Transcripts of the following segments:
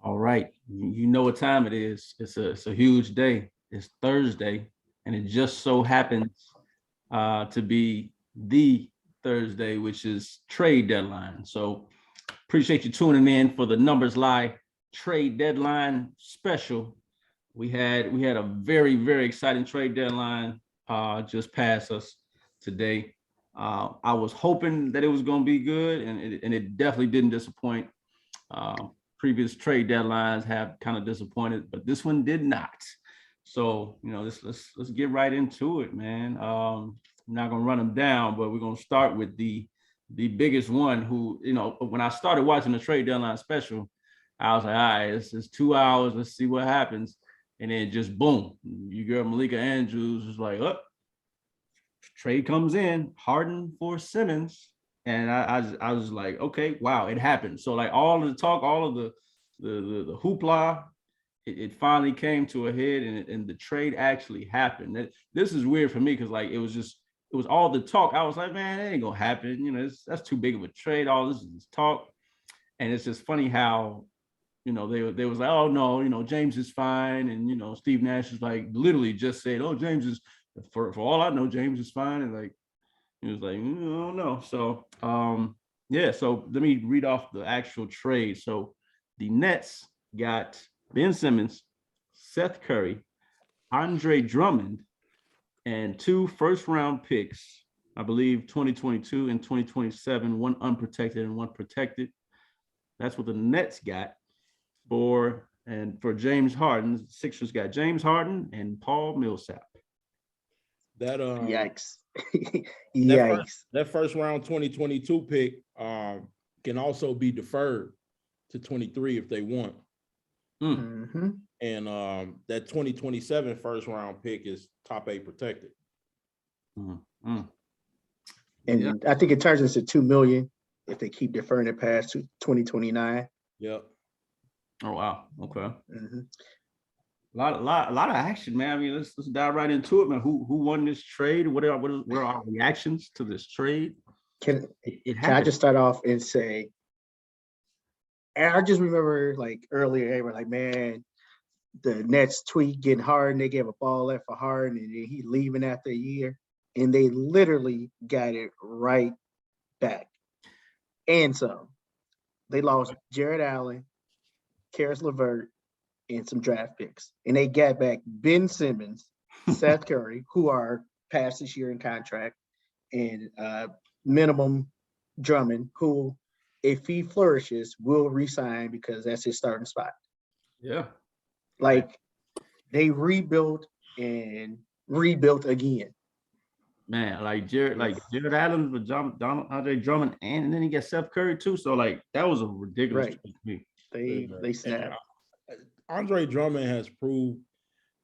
All right, you know what time it is. It's a huge day. It's Thursday, and it just so happens to be the Thursday, which is trade deadline. So appreciate you tuning in for the NumbersLie trade deadline special. We had a very exciting trade deadline just pass us today. I was hoping that it was going to be good, and it definitely didn't disappoint. Uh, Previous trade deadlines have kind of disappointed, but this one did not. So let's get right into it, man. I'm not gonna run them down, but we're gonna start with the biggest one. Who when I started watching the trade deadline special, I was like, all right, it's 2 hours. Let's see what happens. And then just boom, you girl Malika Andrews was like, oh, trade comes in, Harden for Simmons. And I was like, okay, wow, it happened. So like all of the talk, all of the hoopla, it finally came to a head, and the trade actually happened. This is weird for me because like it was all the talk. I was like, man, it ain't gonna happen. That's too big of a trade. All this is talk, and it's just funny how they was like, oh no, James is fine, and Steve Nash is like literally just said, oh, James is for all I know, James is fine, and like he was like, I don't know. So yeah, so let me read off the actual trade. So the Nets got Ben Simmons, Seth Curry, Andre Drummond, and 2 first-round picks, I believe 2022 and 2027, one unprotected and one protected. That's what the Nets got for James Harden. Sixers got James Harden and Paul Millsap. That Yikes. that first round 2022 pick can also be deferred to 23 if they want. Mm-hmm. And that 2027 first round pick is top 8 protected. And yeah. I think it turns into $2 million if they keep deferring it past 2029. Yep. Oh wow. Okay. Mm-hmm. A lot of action, man. I mean, let's dive right into it, man. Who won this trade? What are our reactions to this trade? Can I just start off and say, I just remember like earlier, they were like, man, the Nets tweet getting Harden. They gave a ball left for Harden, and he leaving after a year, and they literally got it right back. And so they lost Jared Allen, Karis LeVert, and some draft picks. And they got back Ben Simmons, Seth Curry, who are past this year in contract, and minimum Drummond, who, if he flourishes, will resign because that's his starting spot. Yeah. Like they rebuilt and rebuilt again. Man, like Jared Adams with Andre Drummond, and then he got Seth Curry too. So like that was a ridiculous trade to me. They snapped. Andre Drummond has proved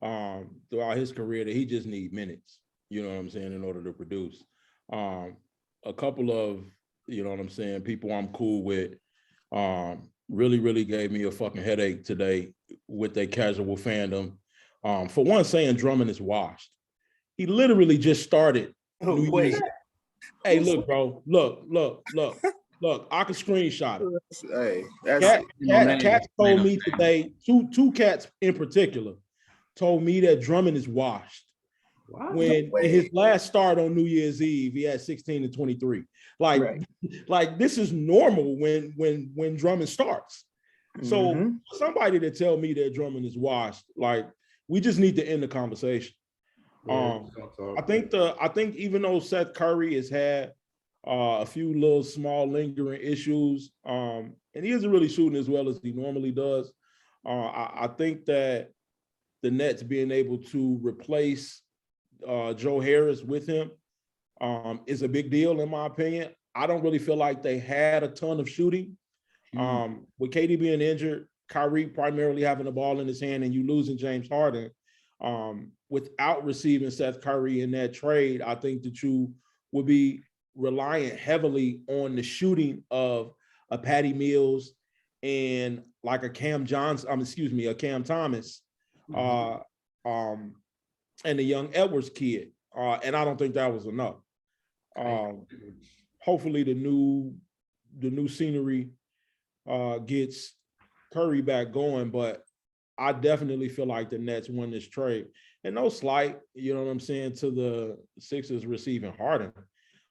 throughout his career that he just needs minutes, you know what I'm saying, in order to produce. A couple of, you know what I'm saying, people I'm cool with really gave me a fucking headache today with their casual fandom. For one, saying Drummond is washed. He literally just started. Oh, wait. Hey, look, bro. Look. I can screenshot it. Hey, Cats told me today, two cats in particular, told me that Drummond is washed. Wow. When in his last start on New Year's Eve, he had 16 and 23. Like this is normal when Drummond starts. So somebody to tell me that Drummond is washed, like we just need to end the conversation. I think even though Seth Curry has had a few little small lingering issues, and he isn't really shooting as well as he normally does, I think that the Nets being able to replace Joe Harris with him is a big deal in my opinion. I don't really feel like they had a ton of shooting. With KD being injured, Kyrie primarily having the ball in his hand, and you losing James Harden, without receiving Seth Curry in that trade, I think that you would be reliant heavily on the shooting of a Patty Mills and like a Cam Thomas, and the young Edwards kid. And I don't think that was enough. Hopefully the new scenery gets Curry back going, but I definitely feel like the Nets won this trade. And no slight, you know what I'm saying, to the Sixers receiving Harden.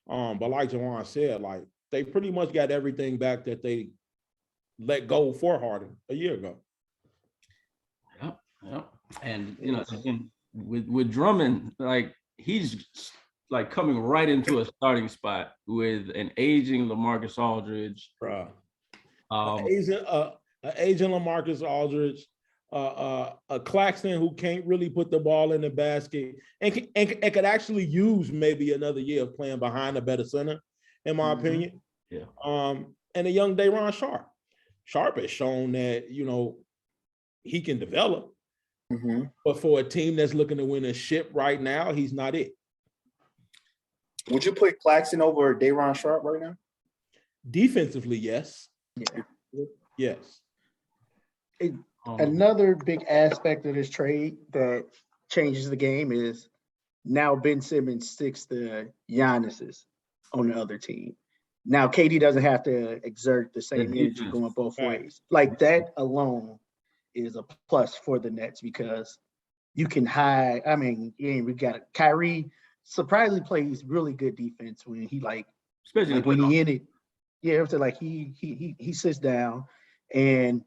But like Jawan said, like they pretty much got everything back that they let go for Harden a year ago. Yep. And you know, again, with Drummond, like he's like coming right into a starting spot with an aging LaMarcus Aldridge. Bruh. An aging LaMarcus Aldridge, a Claxton who can't really put the ball in the basket and could actually use maybe another year of playing behind a better center, in my opinion. Yeah. And a young Day'Ron Sharpe. Sharpe has shown that, you know, he can develop. But for a team that's looking to win a ship right now, he's not it. Would you put Claxton over Day'Ron Sharpe right now? Defensively, yes. Yeah. Yes. Another big aspect of this trade that changes the game is now Ben Simmons sticks the Giannis's on the other team. Now KD doesn't have to exert the same energy going both ways. Like that alone is a plus for the Nets because you can hide. I mean, we got Kyrie surprisingly plays really good defense when he especially when he in it. Yeah, so like he sits down, and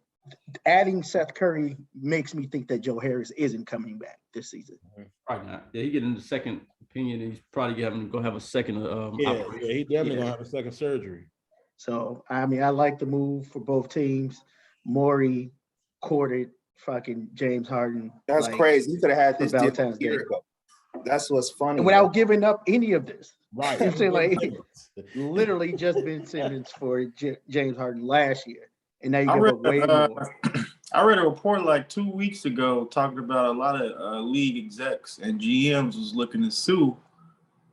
adding Seth Curry makes me think that Joe Harris isn't coming back this season. Probably not. Yeah, he getting the second opinion, and he's probably going to go have a second. He definitely gonna have a second surgery. So I mean, I like the move for both teams. Morey courted fucking James Harden. That's crazy. You could have had this deal a year ago. That's what's funny. And without giving up any of this. Right. You know what I'm saying? Like, literally just Ben Simmons for James Harden last year. And now you give up way more. I read a report like 2 weeks ago talking about a lot of league execs and GMs was looking to sue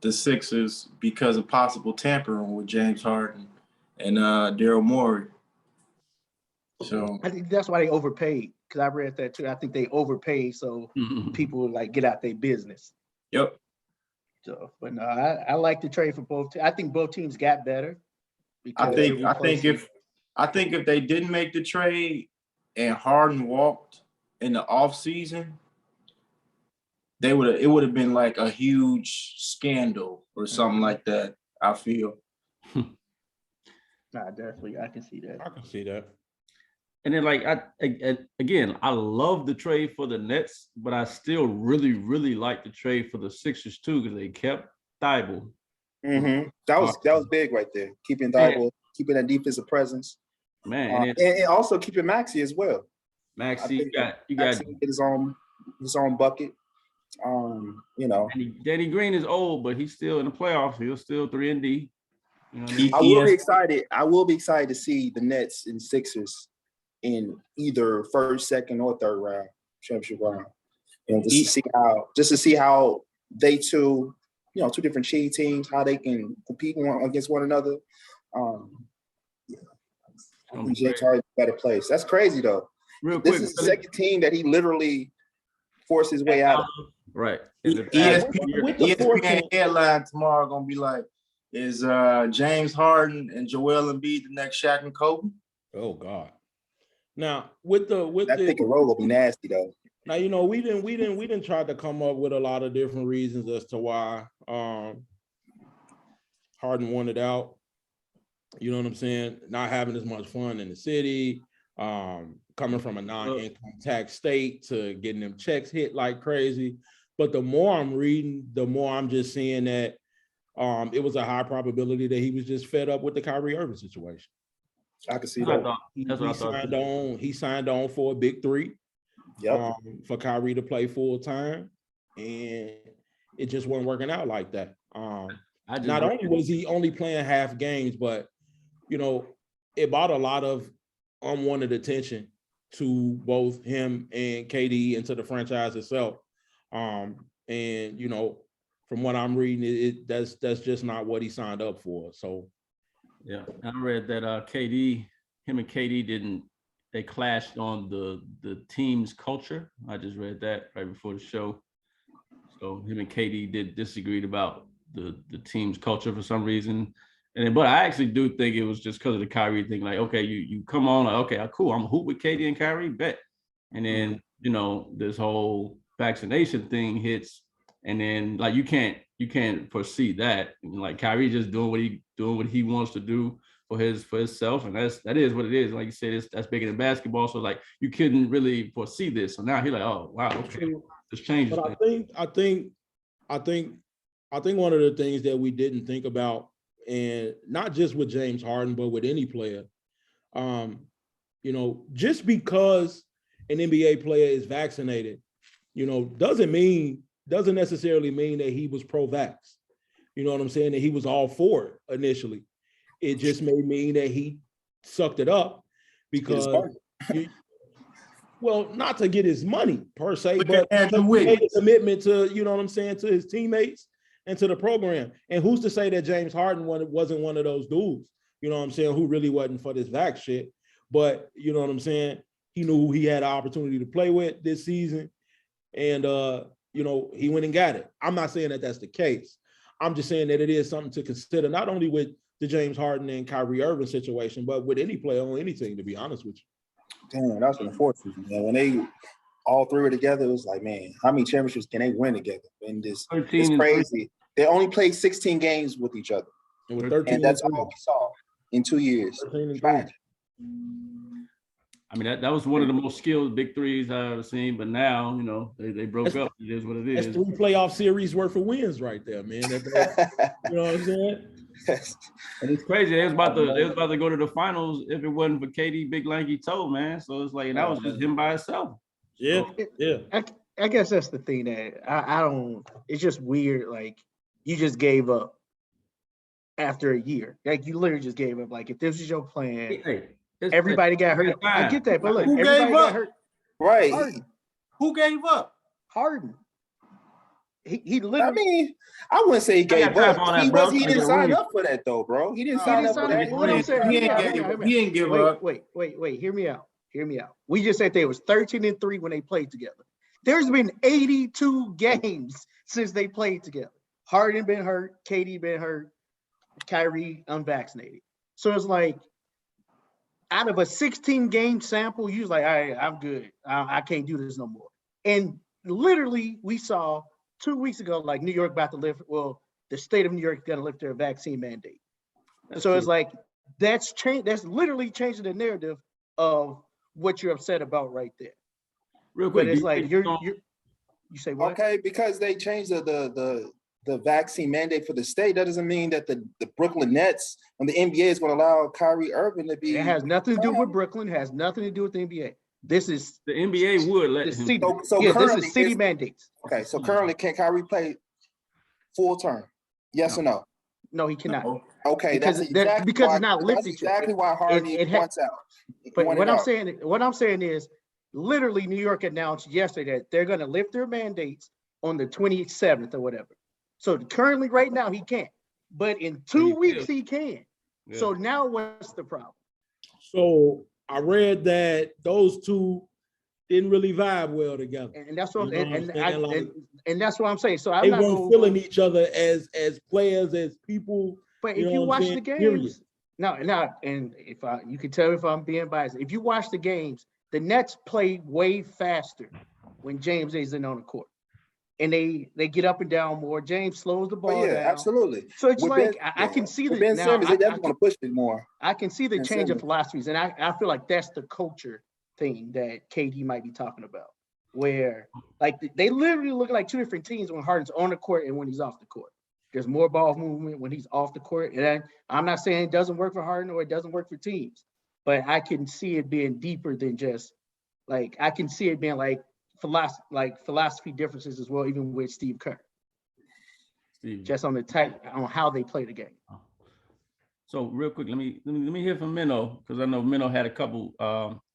the Sixers because of possible tampering with James Harden and Daryl Morey. So I think that's why they overpaid, because I read that too. I think they overpaid so people would like get out their business. Yep. So, but no, I like the trade for both. I think both teams got better. I think if they didn't make the trade and Harden walked in the offseason, it would have been like a huge scandal or something like that, I feel. Nah, definitely. I can see that. I can see that. And then, like, I love the trade for the Nets, but I still really, really like the trade for the Sixers too, because they kept Thibault. That was big right there. Keeping Thibault, keeping that defensive presence, man, and also keeping Maxey as well. Maxey, you got Maxey get his own bucket. You know, Danny Green is old, but he's still in the playoffs. He's still 3-and-D. You know what I mean? I will be excited to see the Nets and Sixers in either first, second, or third round championship round. You know, just to see how they two, you know, two different cheat teams, how they can compete against one another. James Harden better place. That's crazy though. Real quick, this is the second team that he literally forced his way out of. Right. ESPN headline tomorrow gonna be like, is James Harden and Joel Embiid the next Shaq and Kobe? Oh God. Now with that pick and roll will be nasty though. Now, you know, we didn't try to come up with a lot of different reasons as to why Harden wanted out. You know what I'm saying? Not having as much fun in the city, coming from a non-income tax state to getting them checks hit like crazy. But the more I'm reading, the more I'm just seeing that it was a high probability that he was just fed up with the Kyrie Irving situation. I can see that. That's what I thought. He signed on for a big three. Yep. For Kyrie to play full time, and it just wasn't working out like that. Not only was he only playing half games, but you know, it brought a lot of unwanted attention to both him and KD and to the franchise itself. And you know, from what I'm reading, that's just not what he signed up for. So, yeah, I read that him and KD they clashed on the team's culture. I just read that right before the show. So him and KD did disagree about the team's culture for some reason. but I actually do think it was just because of the Kyrie thing. Like, okay, you come on, like, okay, cool, I'm hoop with KD and Kyrie, bet. And then this whole vaccination thing hits, and then like you can't foresee that. And, like Kyrie just doing what he wants to do for himself, and that is what it is. Like you said, that's bigger than basketball. So like you couldn't really foresee this. So now he's like, oh wow, okay, this changes. But I think one of the things that we didn't think about, and not just with James Harden, but with any player, just because an NBA player is vaccinated, doesn't necessarily mean that he was pro-vax. You know what I'm saying? That he was all for it initially. It just may mean that he sucked it up because, not to get his money per se, but he made a commitment to, to his teammates and to the program. And who's to say that James Harden wasn't one of those dudes, who really wasn't for this vax shit. But, he knew who he had an opportunity to play with this season. And, he went and got it. I'm not saying that that's the case. I'm just saying that it is something to consider, not only with the James Harden and Kyrie Irving situation, but with any player on any team, to be honest with you. Damn, that was in the fourth season, man. When they all three were together, it was like, man, how many championships can they win together? And it's crazy. They only played 16 games with each other. And that's all we saw in 2 years. I mean, that was one of the most skilled big threes I've ever seen. But now, they broke up. It is what it is. That's 3 playoff series worth of wins right there, man. You know what I'm saying? And it's crazy. They was about to go to the finals if it wasn't for KD big lanky toe, man. So it's like that was just him by himself. Yeah, yeah. I guess that's the thing that I don't. It's just weird. Like you just gave up after a year. Like you literally just gave up. Like if this was your plan, everybody got hurt. I get that, but look, everybody got hurt. Right? Harden. Who gave up? Harden. He literally. I mean, I wouldn't say he gave up. He didn't sign up for that though, bro. He didn't sign up for that. He didn't give up. Wait. Hear me out. We just said they was 13-3 when they played together. There's been 82 games since they played together. Harden been hurt, KD been hurt, Kyrie unvaccinated. So it's like out of a 16-game sample, you was like, all right, I'm good. I can't do this no more. And literally, we saw 2 weeks ago, like New York about to lift. Well, the state of New York is going to lift their vaccine mandate. It's like that's changed. That's literally changing the narrative of what you're upset about right there. Real quick, but it's like you say what? Okay, because they changed the vaccine mandate for the state, that doesn't mean that the Brooklyn Nets and the NBA is going to allow Kyrie Irving to be. It has nothing to do with Brooklyn. Has nothing to do with the NBA. This is the NBA would let him. City, this is city mandates. Okay, so currently, can Kyrie play full term? Yes or no? No, he cannot. Okay, because it's not lifted. That's exactly why Harden wants out. But what I'm saying is, literally, New York announced yesterday that they're going to lift their mandates on the 27th or whatever. So currently, right now, he can't. But in 2 weeks, he can. Yeah. So now, what's the problem? So I read that those two didn't really vibe well together, and that's what and that's what I'm saying. So they weren't feeling each other as players, as people. But if you watch the games, and you can tell if I'm being biased. If you watch the games, the Nets play way faster when James isn't on the court, and they get up and down more. James slows the ball down. Absolutely. So it's I can see that Ben now. Simmons, they definitely want to push it more. I can see the change of philosophies, and I feel like that's the culture thing that KD might be talking about, where like they literally look like two different teams when Harden's on the court and when he's off the court. There's more ball movement when he's off the court, and I'm not saying it doesn't work for Harden or it doesn't work for teams, but I can see it being deeper than just like I can see it being like philosophy differences as well, even with Steve Kerr. Just on the type on how they play the game. So real quick, let me hear from Minnow, because I know Minnow had a couple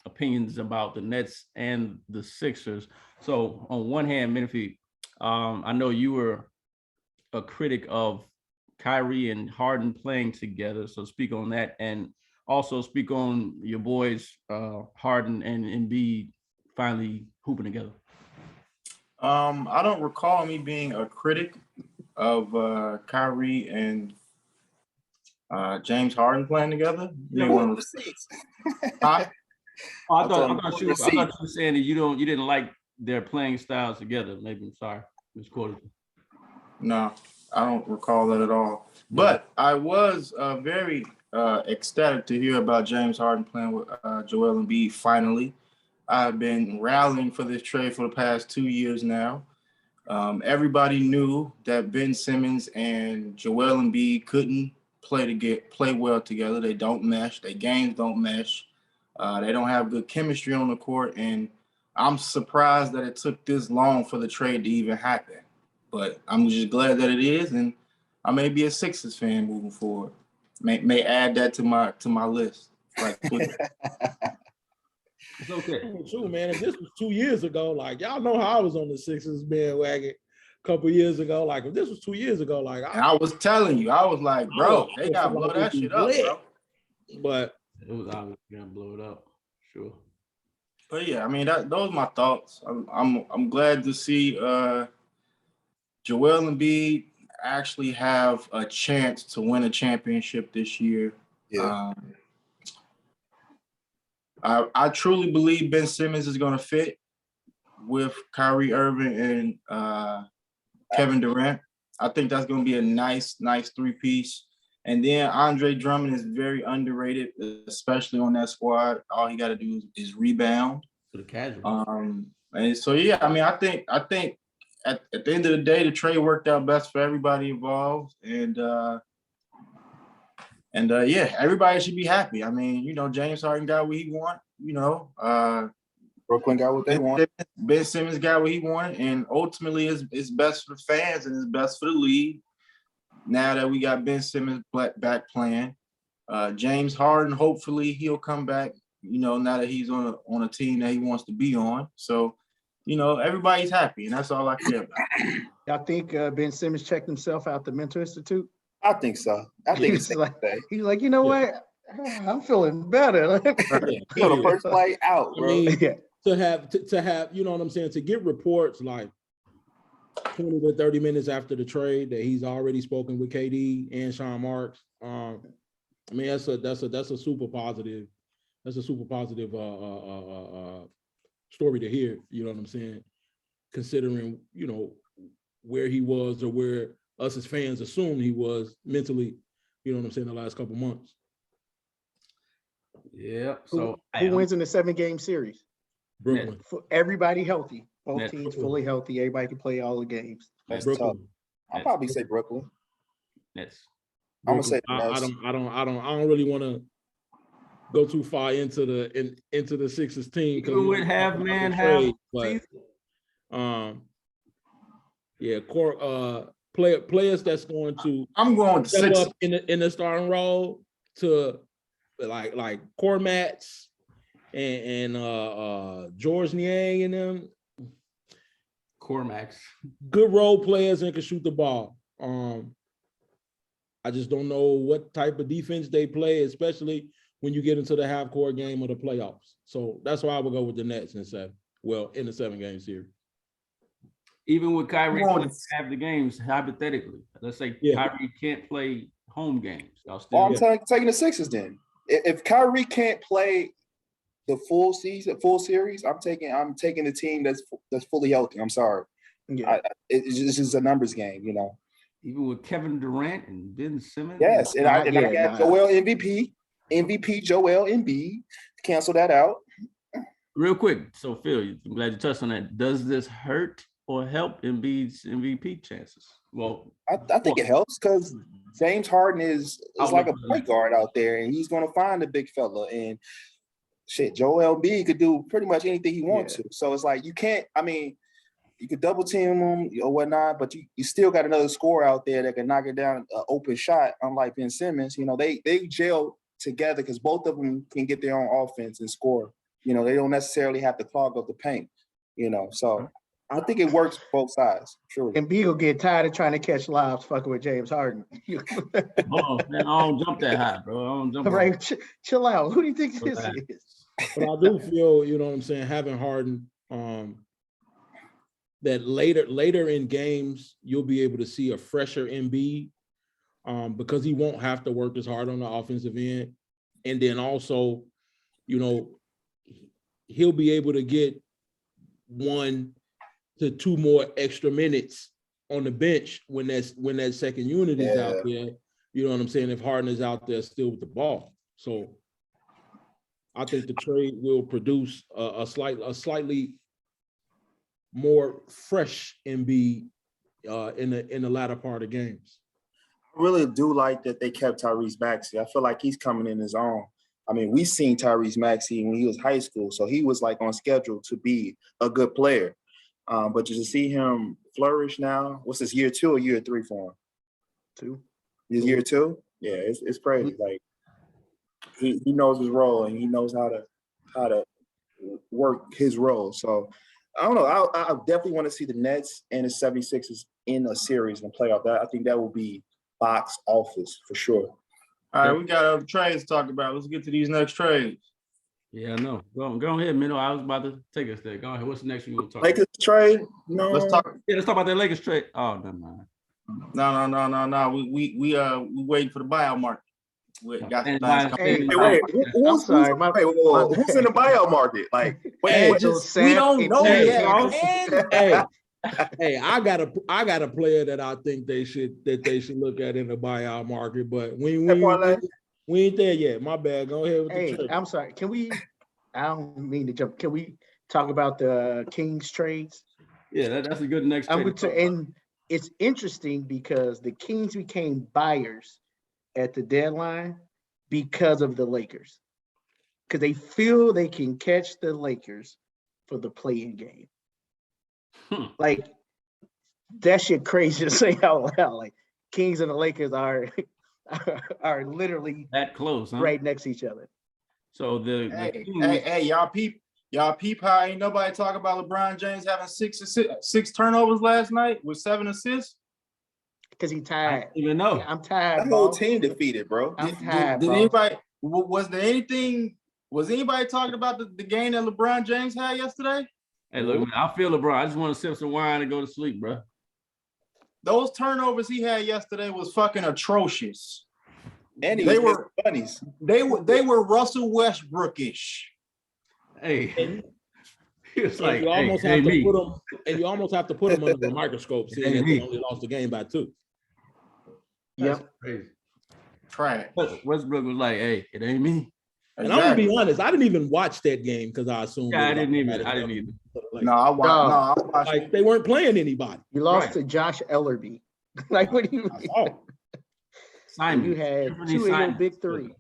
opinions about the Nets and the Sixers. So on one hand, Menifee, I know you were a critic of Kyrie and Harden playing together. So speak on that, and also speak on your boys Harden and Embiid finally hooping together. I don't recall me being a critic of Kyrie and James Harden playing together? You Pull want the receipts. huh? Oh, I thought I thought you were saying that you didn't like their playing styles together. Maybe I'm sorry, misquoted. No, I don't recall that at all. But I was very ecstatic to hear about James Harden playing with Joel Embiid finally. I've been rallying for this trade for the past 2 years now. Everybody knew that Ben Simmons and Joel Embiid couldn't play well together. They don't mesh. Their games don't mesh. They don't have good chemistry on the court, and I'm surprised that it took this long for the trade to even happen. But I'm just glad that it is, and I may be a Sixers fan moving forward. May add that to my list. Like Twitter. It's okay. True, man. If this was 2 years ago, like y'all know how I was on the Sixers bandwagon a couple years ago. Like if this was 2 years ago, like And I was telling you, I was like, bro, they gotta blow that shit up, bro. But it was obviously gonna blow it up, sure. But yeah, I mean those are my thoughts. I'm glad to see Joel Embiid actually have a chance to win a championship this year. Yeah. I truly believe Ben Simmons is going to fit with Kyrie Irving and Kevin Durant. I think that's going to be a nice three-piece. And then Andre Drummond is very underrated, especially on that squad. All he got to do is rebound. For the casual. And so yeah, I mean, I think at the end of the day, the trade worked out best for everybody involved, and yeah, everybody should be happy. I mean, you know, James Harden got what he wanted. You know, Brooklyn got what they want. Ben Simmons got what he wanted, and ultimately, it's best for the fans and it's best for the league. Now that we got Ben Simmons back playing, James Harden, hopefully he'll come back. You know, now that he's on a team that he wants to be on. So, you know, everybody's happy, and that's all I care about. Y'all think Ben Simmons checked himself out the Mental Institute? I think so. I think he's like, you know what? I'm feeling better. The first flight out, bro. I mean, to have, you know what I'm saying, to get reports like 20 to 30 minutes after the trade that he's already spoken with KD and Sean Marks. I mean, that's a super positive. That's a super positive story to hear. You know what I'm saying? Considering, you know, where he was or where us as fans assumed he was mentally, you know what I'm saying, the last couple months. Yeah. So who wins in the 7-game series? Brooklyn. Everybody healthy. Both teams fully healthy. Everybody can play all the games. That's Brooklyn. tough. I'll probably say Brooklyn. Nets. I'm gonna say I don't really want to go too far into the Sixers team. Even with half yeah, players that's going to I'm going to step 6 up in the starting role to like Cormats and George Niang and them. Cormax. Good role players and can shoot the ball. I just don't know what type of defense they play, especially when you get into the half-court game of the playoffs. So that's why I would go with the Nets in the 7-game series. Even with Kyrie half the games, hypothetically, let's say Kyrie can't play home games. I'm taking the Sixers then. If Kyrie can't play the full series, I'm taking the team that's fully healthy. I'm sorry. Yeah. It's just a numbers game, you know. Even with Kevin Durant and Ben Simmons. Yes, and I got Joel MVP Joel Embiid. Cancel that out. Real quick, so Phil, I'm glad you touched on that. Does this hurt or help Embiid's MVP chances? Well, I think it helps because James Harden is like a point guard out there, and he's going to find the big fella. And shit, Joel Embiid could do pretty much anything he wants to. So it's like you can't. I mean, you could double team him or whatnot, but you still got another scorer out there that can knock it down an open shot. Unlike Ben Simmons, you know, they gel together because both of them can get their own offense and score. You know, they don't necessarily have to clog up the paint. You know, so I think it works both sides. Sure. And B will get tired of trying to catch lobs fucking with James Harden. Oh man, I don't jump that high, bro. I don't jump. Right, chill out. Who do you think this is? But I do feel, you know what I'm saying, having Harden, that later in games you'll be able to see a fresher Embiid because he won't have to work as hard on the offensive end. And then also, he'll be able to get 1 to 2 more extra minutes on the bench when that second unit is out there. You know what I'm saying? If Harden is out there still with the ball. So I think the trade will produce a slightly more fresh Embiid in the latter part of games. I really do like that they kept Tyrese Maxey. I feel like he's coming in his own. I mean, we seen Tyrese Maxey when he was high school, so he was like on schedule to be a good player. But just to see him flourish now, what's this, year 2 or year 3 for him? 2. Is year 2? Yeah, it's crazy. Like he knows his role and he knows how to work his role. So I don't know. I definitely want to see the Nets and the 76ers in a series and playoff. I think that will be box office for sure. All right, we got other trades to talk about. Let's get to these next trades. Yeah, I know. Go ahead, Minnow. I was about to take us there. Go ahead. What's the next one you want to talk Lakers trade? No. Let's talk. Yeah, let's talk about that Lakers trade. Oh, never mind. No. We waiting for the buyout market. We got some things Hey, coming. Who's in the buyout market? Like, Hey, we don't know yet. Hey, I got a player that I think they should look at in the buyout market, but we ain't there yet. My bad. Go ahead with the trade. I'm sorry. I don't mean to jump. Can we talk about the Kings trades? Yeah, that's a good next trade. And it's interesting because the Kings became buyers at the deadline because of the Lakers. Because they feel they can catch the Lakers for the play-in game. Like, that shit crazy to say out loud. Like, Kings and the Lakers are literally that close, huh? right next to each other. So hey, y'all peep how ain't nobody talk about LeBron James having six turnovers last night with 7 assists? Because he tired. I even know. Yeah, I'm tired. That whole team defeated, bro. I'm tired. Did anybody? Was anybody talking about the game that LeBron James had yesterday? Hey, look, man, I feel LeBron. I just want to sip some wine and go to sleep, bro. Those turnovers he had yesterday was fucking atrocious. And they were bunnies. They were Russell Westbrookish. Hey, he was like, you almost have to put them under the microscope, seeing that they only lost the game by 2. Yep. Crazy. Trash. Westbrook was like, hey, it ain't me. And I'm gonna be honest, I didn't even watch that game because I assumed. Yeah, I didn't either. Like, I watched. Like they weren't playing anybody. You lost to Josh Ellerby. Like, what do you mean? Simon, you had 2 in your big 3.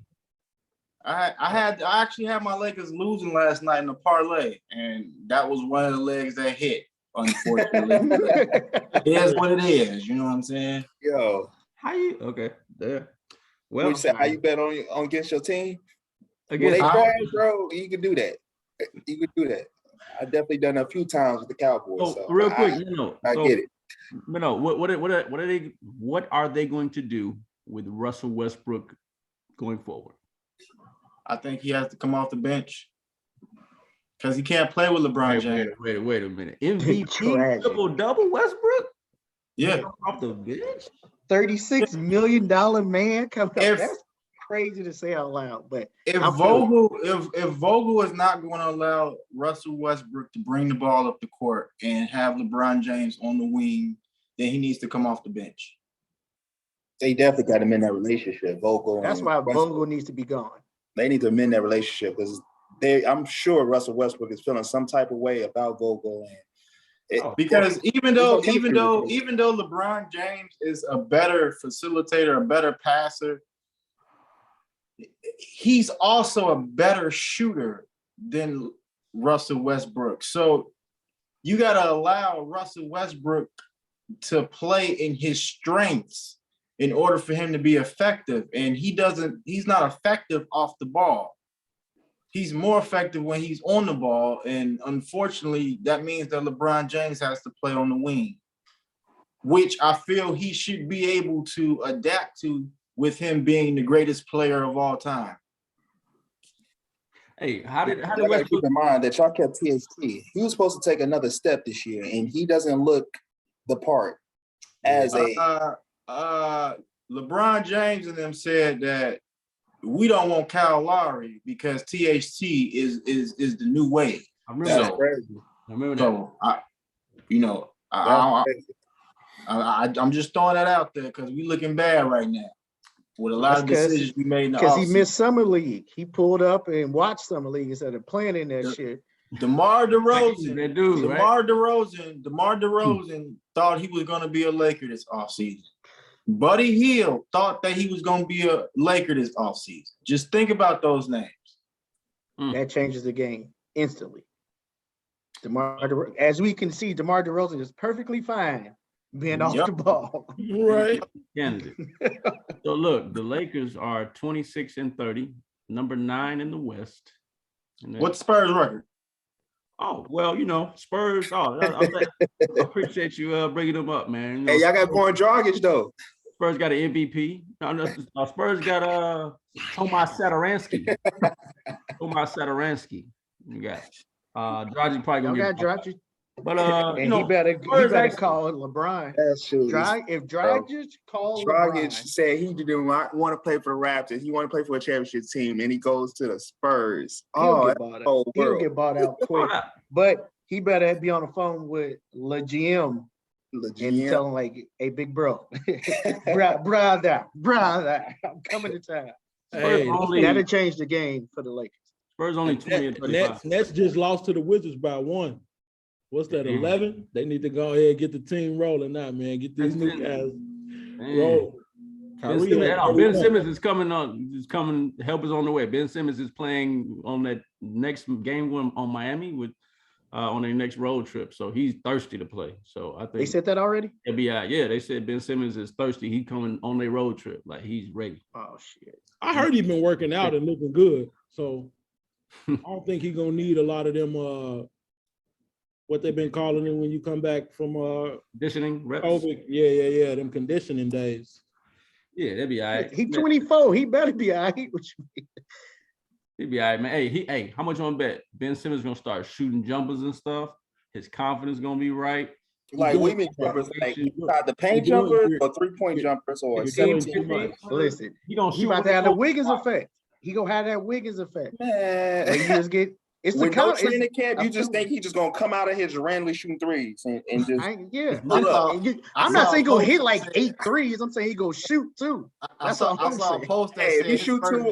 I actually had my Lakers losing last night in the parlay, and that was one of the legs that hit. Unfortunately, it is what it is. You know what I'm saying? Yo, how you? Okay, there. Well, you said how you bet on against your team? Against when they crash, bro, you can do that. You can do that. I've definitely done it a few times with the Cowboys. So real quick, I get it. What are they going to do with Russell Westbrook going forward? I think he has to come off the bench because he can't play with LeBron James. Wait a minute. MVP double Westbrook? Yeah, off the bench. $36 million man coming up. That's crazy to say out loud. But if Vogel is not going to allow Russell Westbrook to bring the ball up the court and have LeBron James on the wing, then he needs to come off the bench. They definitely got him in that relationship. Vogel. That's why Vogel needs to be gone. They need to amend that relationship because I'm sure Russell Westbrook is feeling some type of way about Vogel. Because even though LeBron James is a better facilitator, a better passer, he's also a better shooter than Russell Westbrook. So you got to allow Russell Westbrook to play in his strengths in order for him to be effective. And he's not effective off the ball. He's more effective when he's on the ball. And unfortunately, that means that LeBron James has to play on the wing, which I feel he should be able to adapt to with him being the greatest player of all time. Hey, how did Westbrook keep in mind that y'all kept THT? He was supposed to take another step this year, and he doesn't look the part as LeBron James and them said that we don't want Kyle Lowry because THT is the new wave. I remember that. I remember that. So I'm just throwing that out there because we looking bad right now with a lot of decisions we made in the because he offseason. missed Summer League. He pulled up and watched Summer League instead of playing in that shit. DeMar DeRozan, That dude, DeMar DeRozan thought he was going to be a Laker this offseason. Buddy Hield thought that he was going to be a Laker this offseason. Just think about those names. That changes the game instantly. As we can see, DeMar DeRozan is perfectly fine being off the ball. Right. Candidate. So look, the Lakers are 26-30, number 9 in the West. What's Spurs record? Oh, well, Spurs. I appreciate you bringing them up, man. Hey, y'all got Goran Dragic though. Spurs got an MVP. Spurs got Tomas Satoransky. You got Dragic probably gonna get Dragic. But and he better call LeBron. If Dragic called Dragic said he didn't want to play for the Raptors, he want to play for a championship team, and he goes to the Spurs. He'll get bought out quick. But he better be on the phone with GM and tell him like, "Hey, big bro, brother, I'm coming to town." Hey, that'll change the game for the Lakers. Spurs only 20-35. Nets just lost to the Wizards by 1. What's that, 11? They need to go ahead and get the team rolling now, man. Get these new guys rolling. Ben Simmons is coming help is on the way. Ben Simmons is playing on that next game on Miami with on their next road trip. So he's thirsty to play. So I think they said that already? Yeah, they said Ben Simmons is thirsty. He coming on their road trip. Like he's ready. Oh shit. I heard he's been working out and looking good. So I don't think he's gonna need a lot of them what they've been calling it when you come back from conditioning reps. COVID. Yeah, them conditioning days. Yeah, that'd be all right. He 24. He better be all right. He'd be all right, man. Hey, how much you want to bet? Ben Simmons gonna start shooting jumpers and stuff. His confidence gonna be right. Like women jumpers, like the paint jumpers or 3-point jumpers or 17. Listen, he about to have the Wiggins effect. He gonna have that Wiggins effect. Man, like you just get. It's when no training camp, you just think he's just gonna come out of here randomly shooting threes and just I'm not saying go hit like 8 threes. I'm saying he go shoot too. That's all I'm saying. I saw a post that said if you shoot 2,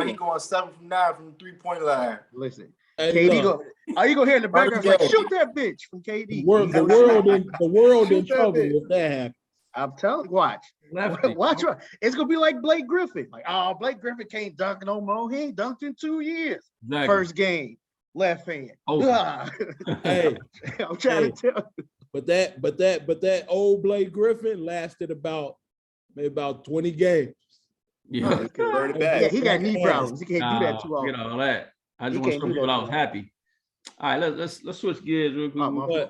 he going 7 from 9 from the 3-point line. Listen, KD go. Are you gonna hear in the background like shoot that bitch from KD? The world in trouble if that happens. I'm telling you, watch. It's gonna be like Blake Griffin. Like, oh, Blake Griffin can't dunk no more. He ain't dunked in 2 years. Exactly. First game, left hand. Hey, I'm trying to tell you. But that old Blake Griffin lasted maybe about 20 games. Yeah, he got knee problems. He can't do that too often. Get all that. I just want to show people I was happy. All right, let's switch gears real quick.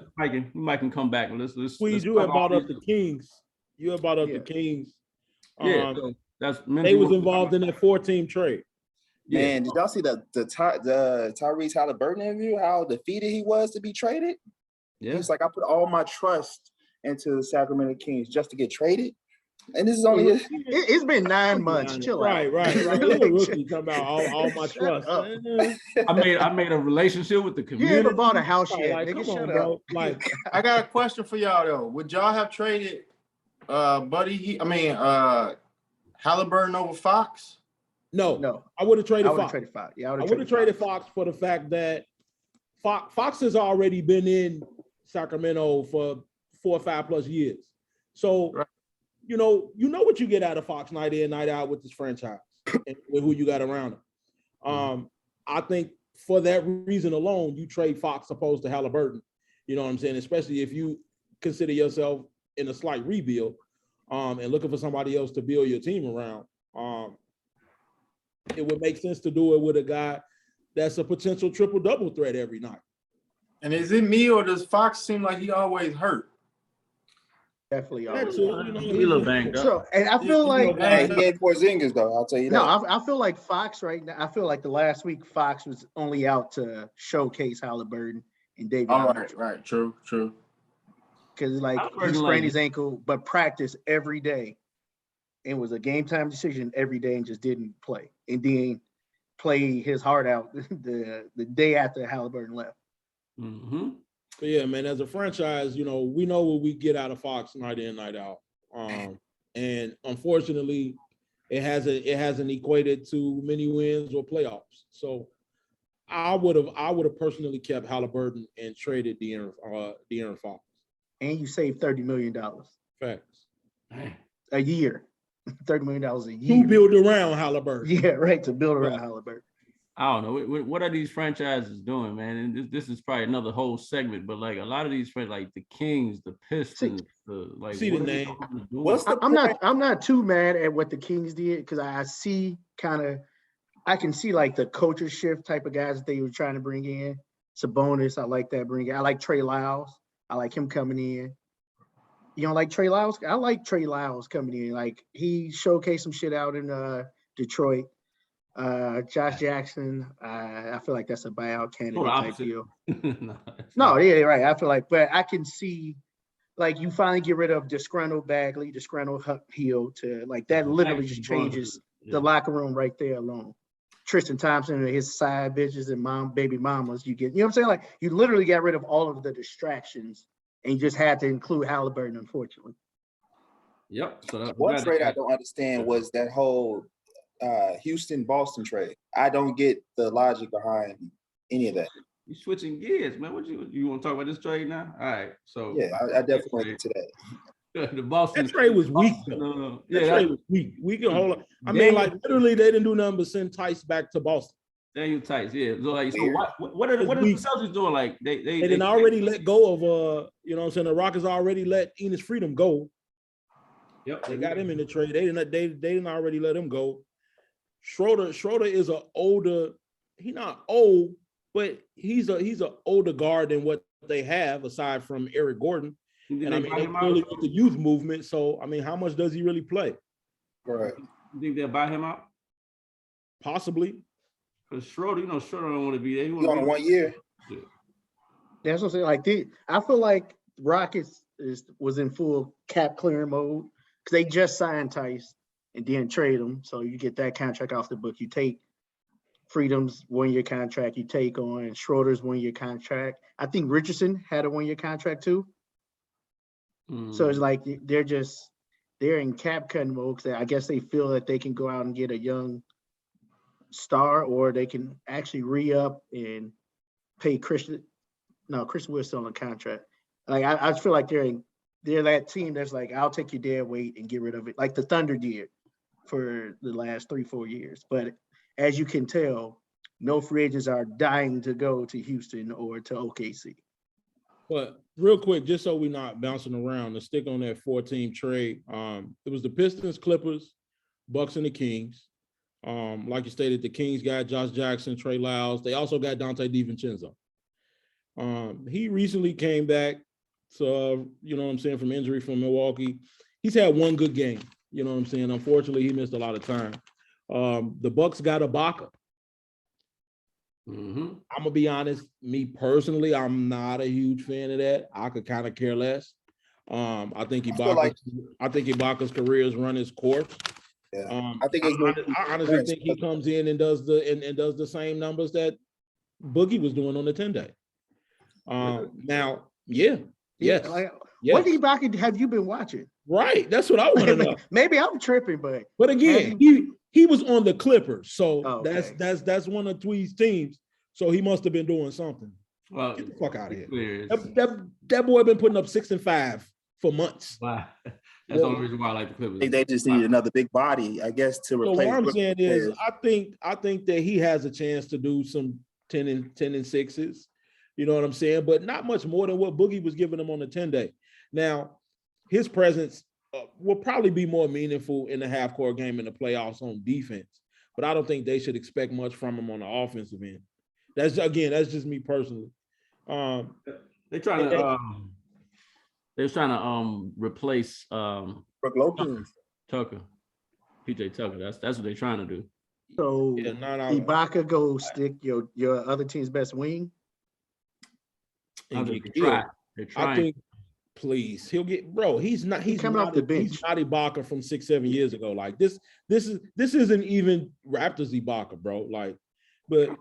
Mike can come back. Let's Squeeze, you had brought up the Kings. You had brought up the Kings. Yeah, they was involved in that 4-team trade. Man, did y'all see the Tyrese Halliburton interview? How defeated he was to be traded? Yeah, he's like, I put all my trust into the Sacramento Kings just to get traded. And this is only it's been 9 months. Chill out. Right. Talking about all my trust. I made a relationship with the community. You ever bought a house yet? Like, nigga, shut up. Like, I got a question for y'all though. Would y'all have traded Halliburton over Fox? No. I would have traded Fox. Yeah, I would have traded Fox for the fact that Fox has already been in Sacramento for 4 or 5 plus years. So, you know what you get out of Fox night in, night out with this franchise and with who you got around him. I think for that reason alone, you trade Fox opposed to Halliburton. You know what I'm saying? Especially if you consider yourself in a slight rebuild and looking for somebody else to build your team around. It would make sense to do it with a guy that's a potential triple-double threat every night. And is it me or does Fox seem like he always hurt? Definitely always. He's a little banged up. So, and I feel like he ain't Porzingis though. I'll tell you that. No, I feel like Fox right now. I feel like the last week Fox was only out to showcase Halliburton and David. Right. True. Because he sprained his ankle, but practice every day. and was a game time decision every day and just didn't play. And then play his heart out the day after Halliburton left. Mm-hmm. But yeah, man, as a franchise, we know what we get out of Fox night in, night out. And unfortunately, it hasn't equated to many wins or playoffs. So I would have personally kept Halliburton and traded De'Aaron Fox. And you saved $30 million. Facts. A year. $30 million a year. To build around Halliburton. Yeah, right. To build around Halliburton. I don't know. What are these franchises doing, man? And this is probably another whole segment, but like a lot of these like the Kings, the Pistons, see the name. I'm not too mad at what the Kings did because I can see like the culture shift type of guys that they were trying to bring in. Sabonis, I like that bringing. I like Trey Lyles. I like him coming in. You don't like Trey Lyles? I like Trey Lyles coming in. Like he showcased some shit out in Detroit. Josh Jackson, I feel like that's a buyout candidate type deal. No, yeah, right. I feel like, but I can see like you finally get rid of disgruntled Bagley, disgruntled Hill to like that literally just changes the locker room right there alone. Tristan Thompson and his side bitches and baby mamas, you know what I'm saying? Like you literally got rid of all of the distractions and you just had to include Halliburton, unfortunately. Yep. So one trade I don't understand was that whole Houston-Boston trade. I don't get the logic behind any of that. You switching gears, man. What you want to talk about this trade now? All right. So yeah, I definitely went into that. The Boston that trade was weak. No. Yeah, that trade was weak. We can hold on. I mean, like literally, they didn't do nothing but send Tice back to Boston. Daniel Tice, yeah. So like, what are the Celtics doing? Like they didn't already let go of you know what I'm saying? The Rockets already let Enes Freedom go. Yep, they got him in the trade. They didn't already let him go. Schroeder is an older. He's not old, but he's an older guard than what they have aside from Eric Gordon. And I mean, they clearly with the youth movement. So I mean, how much does he really play? Right. You think they'll buy him out? Possibly. Because Schroeder don't want to be there. He on 1 year. Yeah. That's what I'm saying. Like I feel like Rockets was in full cap clearing mode because they just signed Tice and didn't trade him. So you get that contract off the book. You take Freedom's 1 year contract. You take on Schroeder's 1 year contract. I think Richardson had a 1 year contract too. So it's like they're in cap cutting mode because I guess they feel that they can go out and get a young star, or they can actually re-up and pay Christian. No, Christian Wood's still on contract. Like I feel like they're that team that's like, I'll take your dead weight and get rid of it, like the Thunder did for the last 3-4 years. But as you can tell, no free agents are dying to go to Houston or to OKC. But real quick, just so we're not bouncing around, to stick on that 4-team trade, it was the Pistons, Clippers, Bucks, and the Kings. Like you stated, the Kings got Josh Jackson, Trey Lyles. They also got Dante DiVincenzo. He recently came back, so you know what I'm saying, from injury from Milwaukee. He's had one good game. You know what I'm saying? Unfortunately, he missed a lot of time. The Bucks got Ibaka. Mm-hmm. I'm gonna be honest. Me personally, I'm not a huge fan of that. I could kind of care less. I think Ibaka's career has run its course. Yeah. I honestly think he comes in and does the same numbers that Boogie was doing on the 10-day. Now, yes. What Ibaka have you been watching? Right, that's what I want to know. Maybe I'm tripping, but again, he was on the Clippers, so that's one of Tweed's teams. So he must have been doing something. Well, get the fuck out of here. That boy been putting up 6 and 5 for months. Wow. That's the only reason why I like the Clippers. They just need another big body, I guess, to replace. So what I'm saying is, I think that he has a chance to do some 10 and 6s. You know what I'm saying? But not much more than what Boogie was giving him on the 10-day. Now, his presence will probably be more meaningful in the half-court game in the playoffs on defense. But I don't think they should expect much from him on the offensive end. That's just me personally. They're trying to replace Brook Lopez. Tucker, PJ Tucker. That's what they're trying to do. So Ibaka go stick your other team's best wing. They're trying. Please, he'll get, bro. He's not. He's coming off the bench. He's not Ibaka from 6-7 years ago. Like this isn't even Raptors Ibaka, bro. Like, but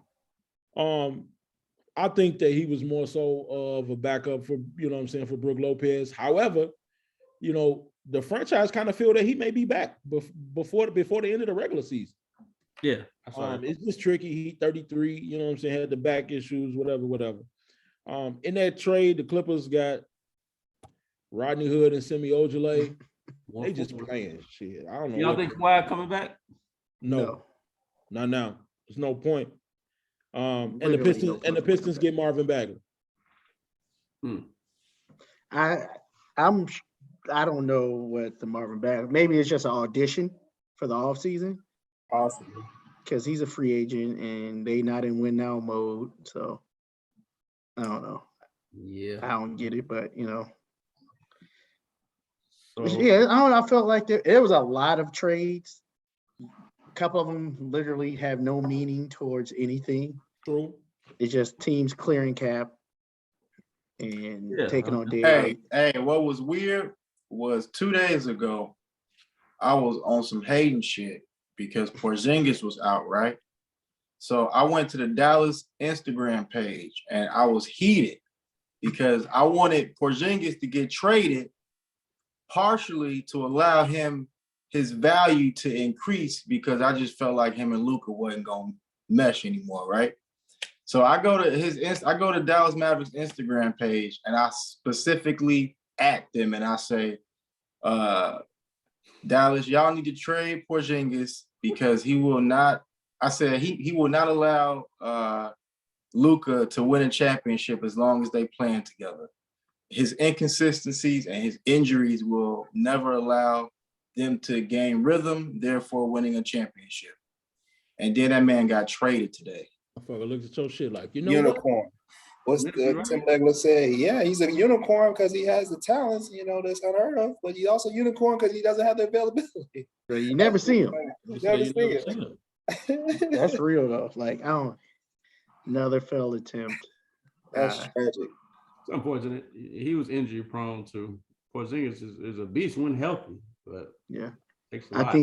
I think that he was more so of a backup for, you know what I'm saying, for Brook Lopez. However, you know, the franchise kind of feel that he may be back before the end of the regular season. Yeah. It's just tricky. He 33, you know what I'm saying, had the back issues, whatever. In that trade, the Clippers got Rodney Hood and Semi Ojeleye. They just playing shit. I don't know. Y'all think Kawhi coming back? No, not now. There's no point. And the Pistons get Marvin Bagley. I don't know what the Marvin Bagley. Maybe it's just an audition for the offseason. Possibly. Because he's a free agent and they not in win now mode. So I don't know. Yeah. I don't get it, but you know. So, yeah, I don't know. I felt like there was a lot of trades. A couple of them literally have no meaning towards anything. True. It's just teams clearing cap and taking on dead weight. Hey, what was weird was 2 days ago, I was on some hating shit because Porzingis was out, right? So I went to the Dallas Instagram page and I was heated because I wanted Porzingis to get traded partially to allow his value to increase because I just felt like him and Luka wasn't going to mesh anymore, right? So I go to Dallas Mavericks Instagram page and I specifically at them and I say, Dallas, y'all need to trade Porzingis because he will not. I said he will not allow Luka to win a championship as long as they playing together. His inconsistencies and his injuries will never allow them to gain rhythm, therefore winning a championship. And then that man got traded today. I fucking looked at your shit like, you know, unicorn. What's the Tim Legler say? Yeah, he's a unicorn because he has the talents, you know, that's unheard of. But he's also a unicorn because he doesn't have the availability. But you never see him. You never see him. That's real though. Like another failed attempt. That's tragic. It's unfortunate. He was injury prone too. Porzingis is a beast when healthy, but yeah, takes a lot.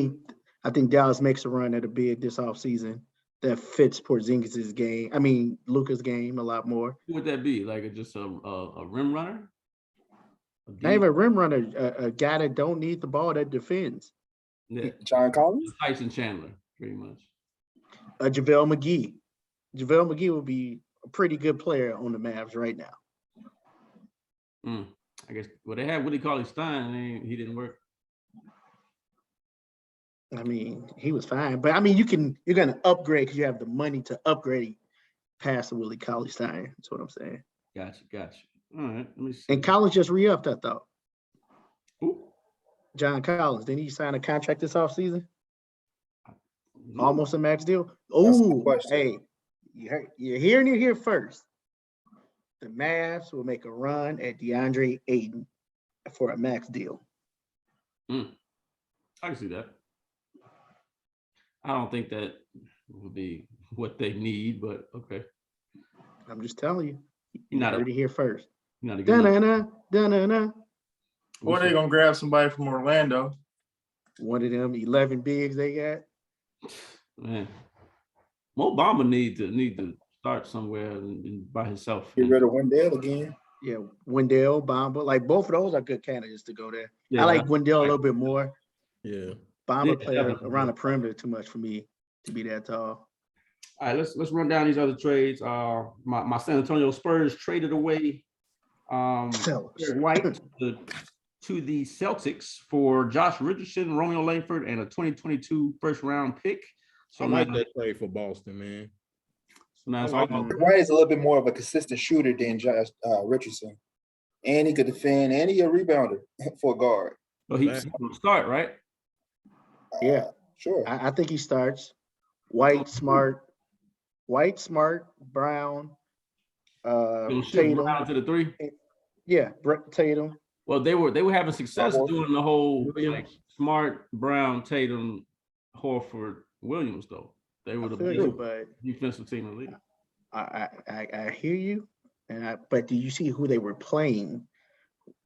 I think Dallas makes a run at a bid this offseason that fits Porzingis's game. I mean, Luka's game a lot more. Who would that be? Like just a rim runner? Not even a rim runner, a guy that don't need the ball that defends. Yeah. John Collins? Tyson Chandler, pretty much. JaVale McGee. JaVale McGee would be a pretty good player on the Mavs right now. I guess, well, they had Willie Cauley-Stein, and he didn't work. I mean, he was fine, but I mean, you're gonna upgrade because you have the money to upgrade past the Willie Cauley-Stein. That's what I'm saying. Gotcha. All right, let me see. And Collins just re-upped, I thought. Who? John Collins. Didn't he sign a contract this offseason? No. Almost a max deal. Oh, hey, you're hearing it here first. The Mavs will make a run at DeAndre Ayton for a max deal. I can see that. I don't think that would be what they need, but okay. I'm just telling you. You're not heard it here first. Not a good Da-na-na. Or they gonna grab somebody from Orlando. One of them 11 bigs they got. Man, Mo Bamba need to start somewhere and by himself. Get rid of Wendell again. Yeah, Wendell, Bamba. Like both of those are good candidates to go there. Yeah, I like Wendell a little bit more. Yeah. Bamba played around the perimeter too much for me to be that tall. All right, let's run down these other trades. My San Antonio Spurs traded away White to the Celtics for Josh Richardson, Romeo Langford, and a 2022 first-round pick. So I like that trade for Boston, man. So now it's White is a little bit more of a consistent shooter than Josh Richardson, and he could defend, and he's a rebounder for a guard. But he's going to start, right? Yeah, sure. I think he starts. White, Smart, Brown, Tatum. Brown to the three. Yeah, Tatum. Well, they were having success doing the whole like Smart, Brown, Tatum, Horford, Williams though. They were the best defensive team in the league. I hear you, but do you see who they were playing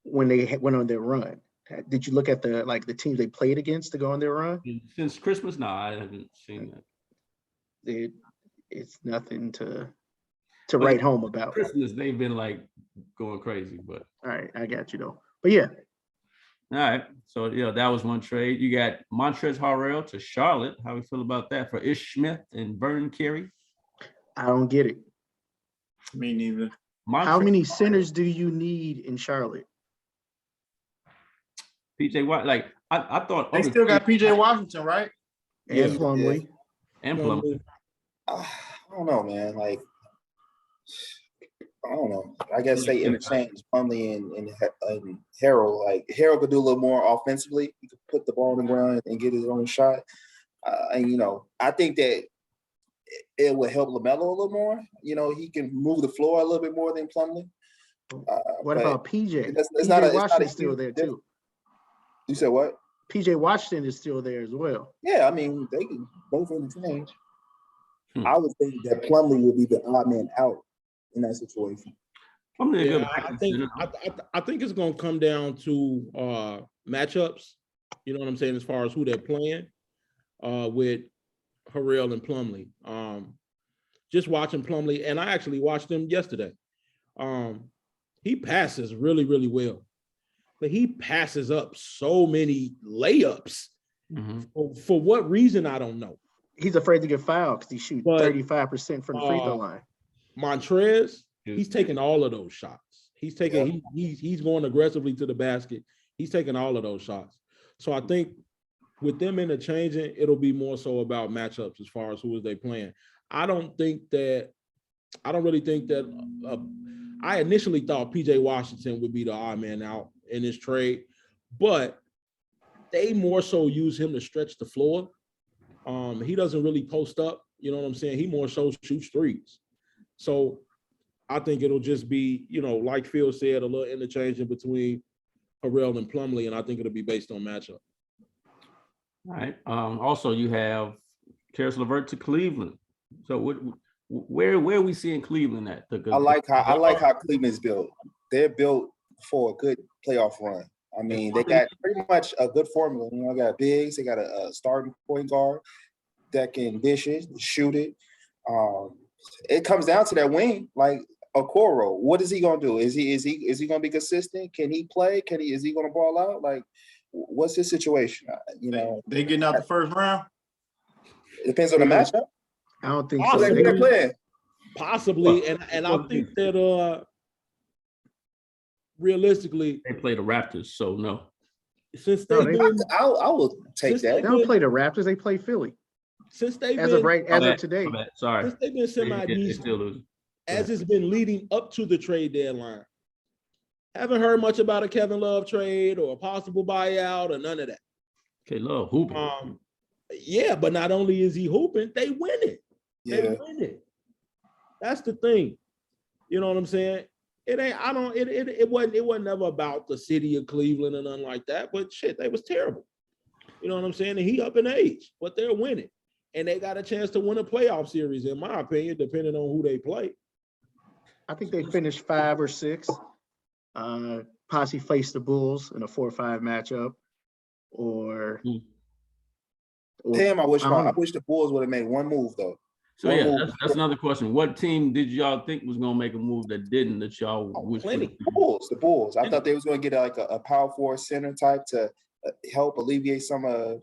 when they went on their run? Did you look at the teams they played against to go on their run? Since Christmas, no, I haven't seen that. It's nothing to write home about. Christmas, they've been like going crazy, but all right, I got you though. But yeah. All right. So yeah, that was one trade. You got Montrezl Harrell to Charlotte. How we feel about that for Ish Smith and Vernon Carey? I don't get it. Me neither. How many centers do you need in Charlotte? PJ Watt, like I thought they still got PJ Washington, right? And Plumlee. And Plumlee. I don't know, man. Like, I don't know. I guess they interchange Plumlee and Harrell. Like, Harrell could do a little more offensively. He could put the ball on the ground and get his own shot. And, you know, I think that it would help LaMelo a little more. You know, he can move the floor a little bit more than Plumlee. What about PJ? PJ Washington's still there, too. You said what? PJ Washington is still there as well. Yeah, I mean, they can both interchange. I would think that Plumlee would be the odd man out in that situation. Yeah, I think it's going to come down to matchups. You know what I'm saying, as far as who they're playing with Harrell and Plumlee. Just watching Plumlee, and I actually watched him yesterday. He passes really, really well, but he passes up so many layups. For what reason, I don't know. He's afraid to get fouled because he shoots 35% from the free throw line. Montrez, he's taking all of those shots. He's taking he's going aggressively to the basket. He's taking all of those shots. So I think with them interchanging, it'll be more so about matchups as far as who is they playing. I don't really think that I initially thought PJ Washington would be the odd man out in this trade, but they more so use him to stretch the floor. He doesn't really post up, you know what I'm saying? He more so shoots threes. So I think it'll just be, you know, like Phil said, a little interchanging between Harrell and Plumlee, and I think it'll be based on matchup. All right. Also, you have Karis LeVert to Cleveland. So where are we seeing Cleveland at? I like how Cleveland's built. They're built for a good playoff run. I mean, they got pretty much a good formula. You know, they got bigs, they got a starting point guard that can dish it, shoot it. It comes down to that wing, like Okoro. What is he gonna do? Is he gonna be consistent? Can he play? Is he gonna ball out? Like, what's his situation? You know, they getting out the first round. It depends on the matchup. I don't think so. Possibly, and I think that realistically, they play the Raptors, so no. Since I will take that. They don't play the Raptors; they play Philly. Since they've as of today, sorry, since they've been semi-decent, as it's been leading up to the trade deadline, haven't heard much about a Kevin Love trade or a possible buyout or none of that. Okay, Love hooping. Yeah, but not only is he hooping, they win it. Yeah. They win it. That's the thing. You know what I'm saying? It wasn't never about the city of Cleveland or nothing like that, but shit, they was terrible. You know what I'm saying? And he up in age, but they're winning. And they got a chance to win a playoff series, in my opinion, depending on who they play. I think they finished 5 or 6. Possibly face the Bulls in a 4-5 matchup. Damn, I wish the Bulls would have made one move though. So that's another question. What team did y'all think was gonna make a move that didn't? That y'all wish? Plenty. The Bulls. I thought they was gonna get like a power forward center type to help alleviate some of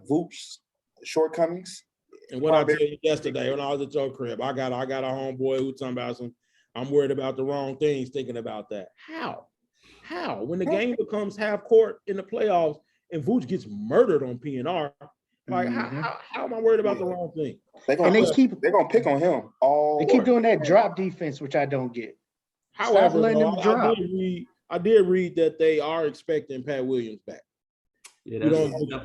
Voop's shortcomings. And what I tell you yesterday when I was at your crib, I got a homeboy who talking about I'm worried about the wrong things, thinking about that. How? When the game becomes half court in the playoffs and Vooch gets murdered on PNR, like how am I worried about the wrong thing? They're gonna pick on him all. They keep doing that drop defense, which I don't get. However, I did read that they are expecting Pat Williams back. Yeah,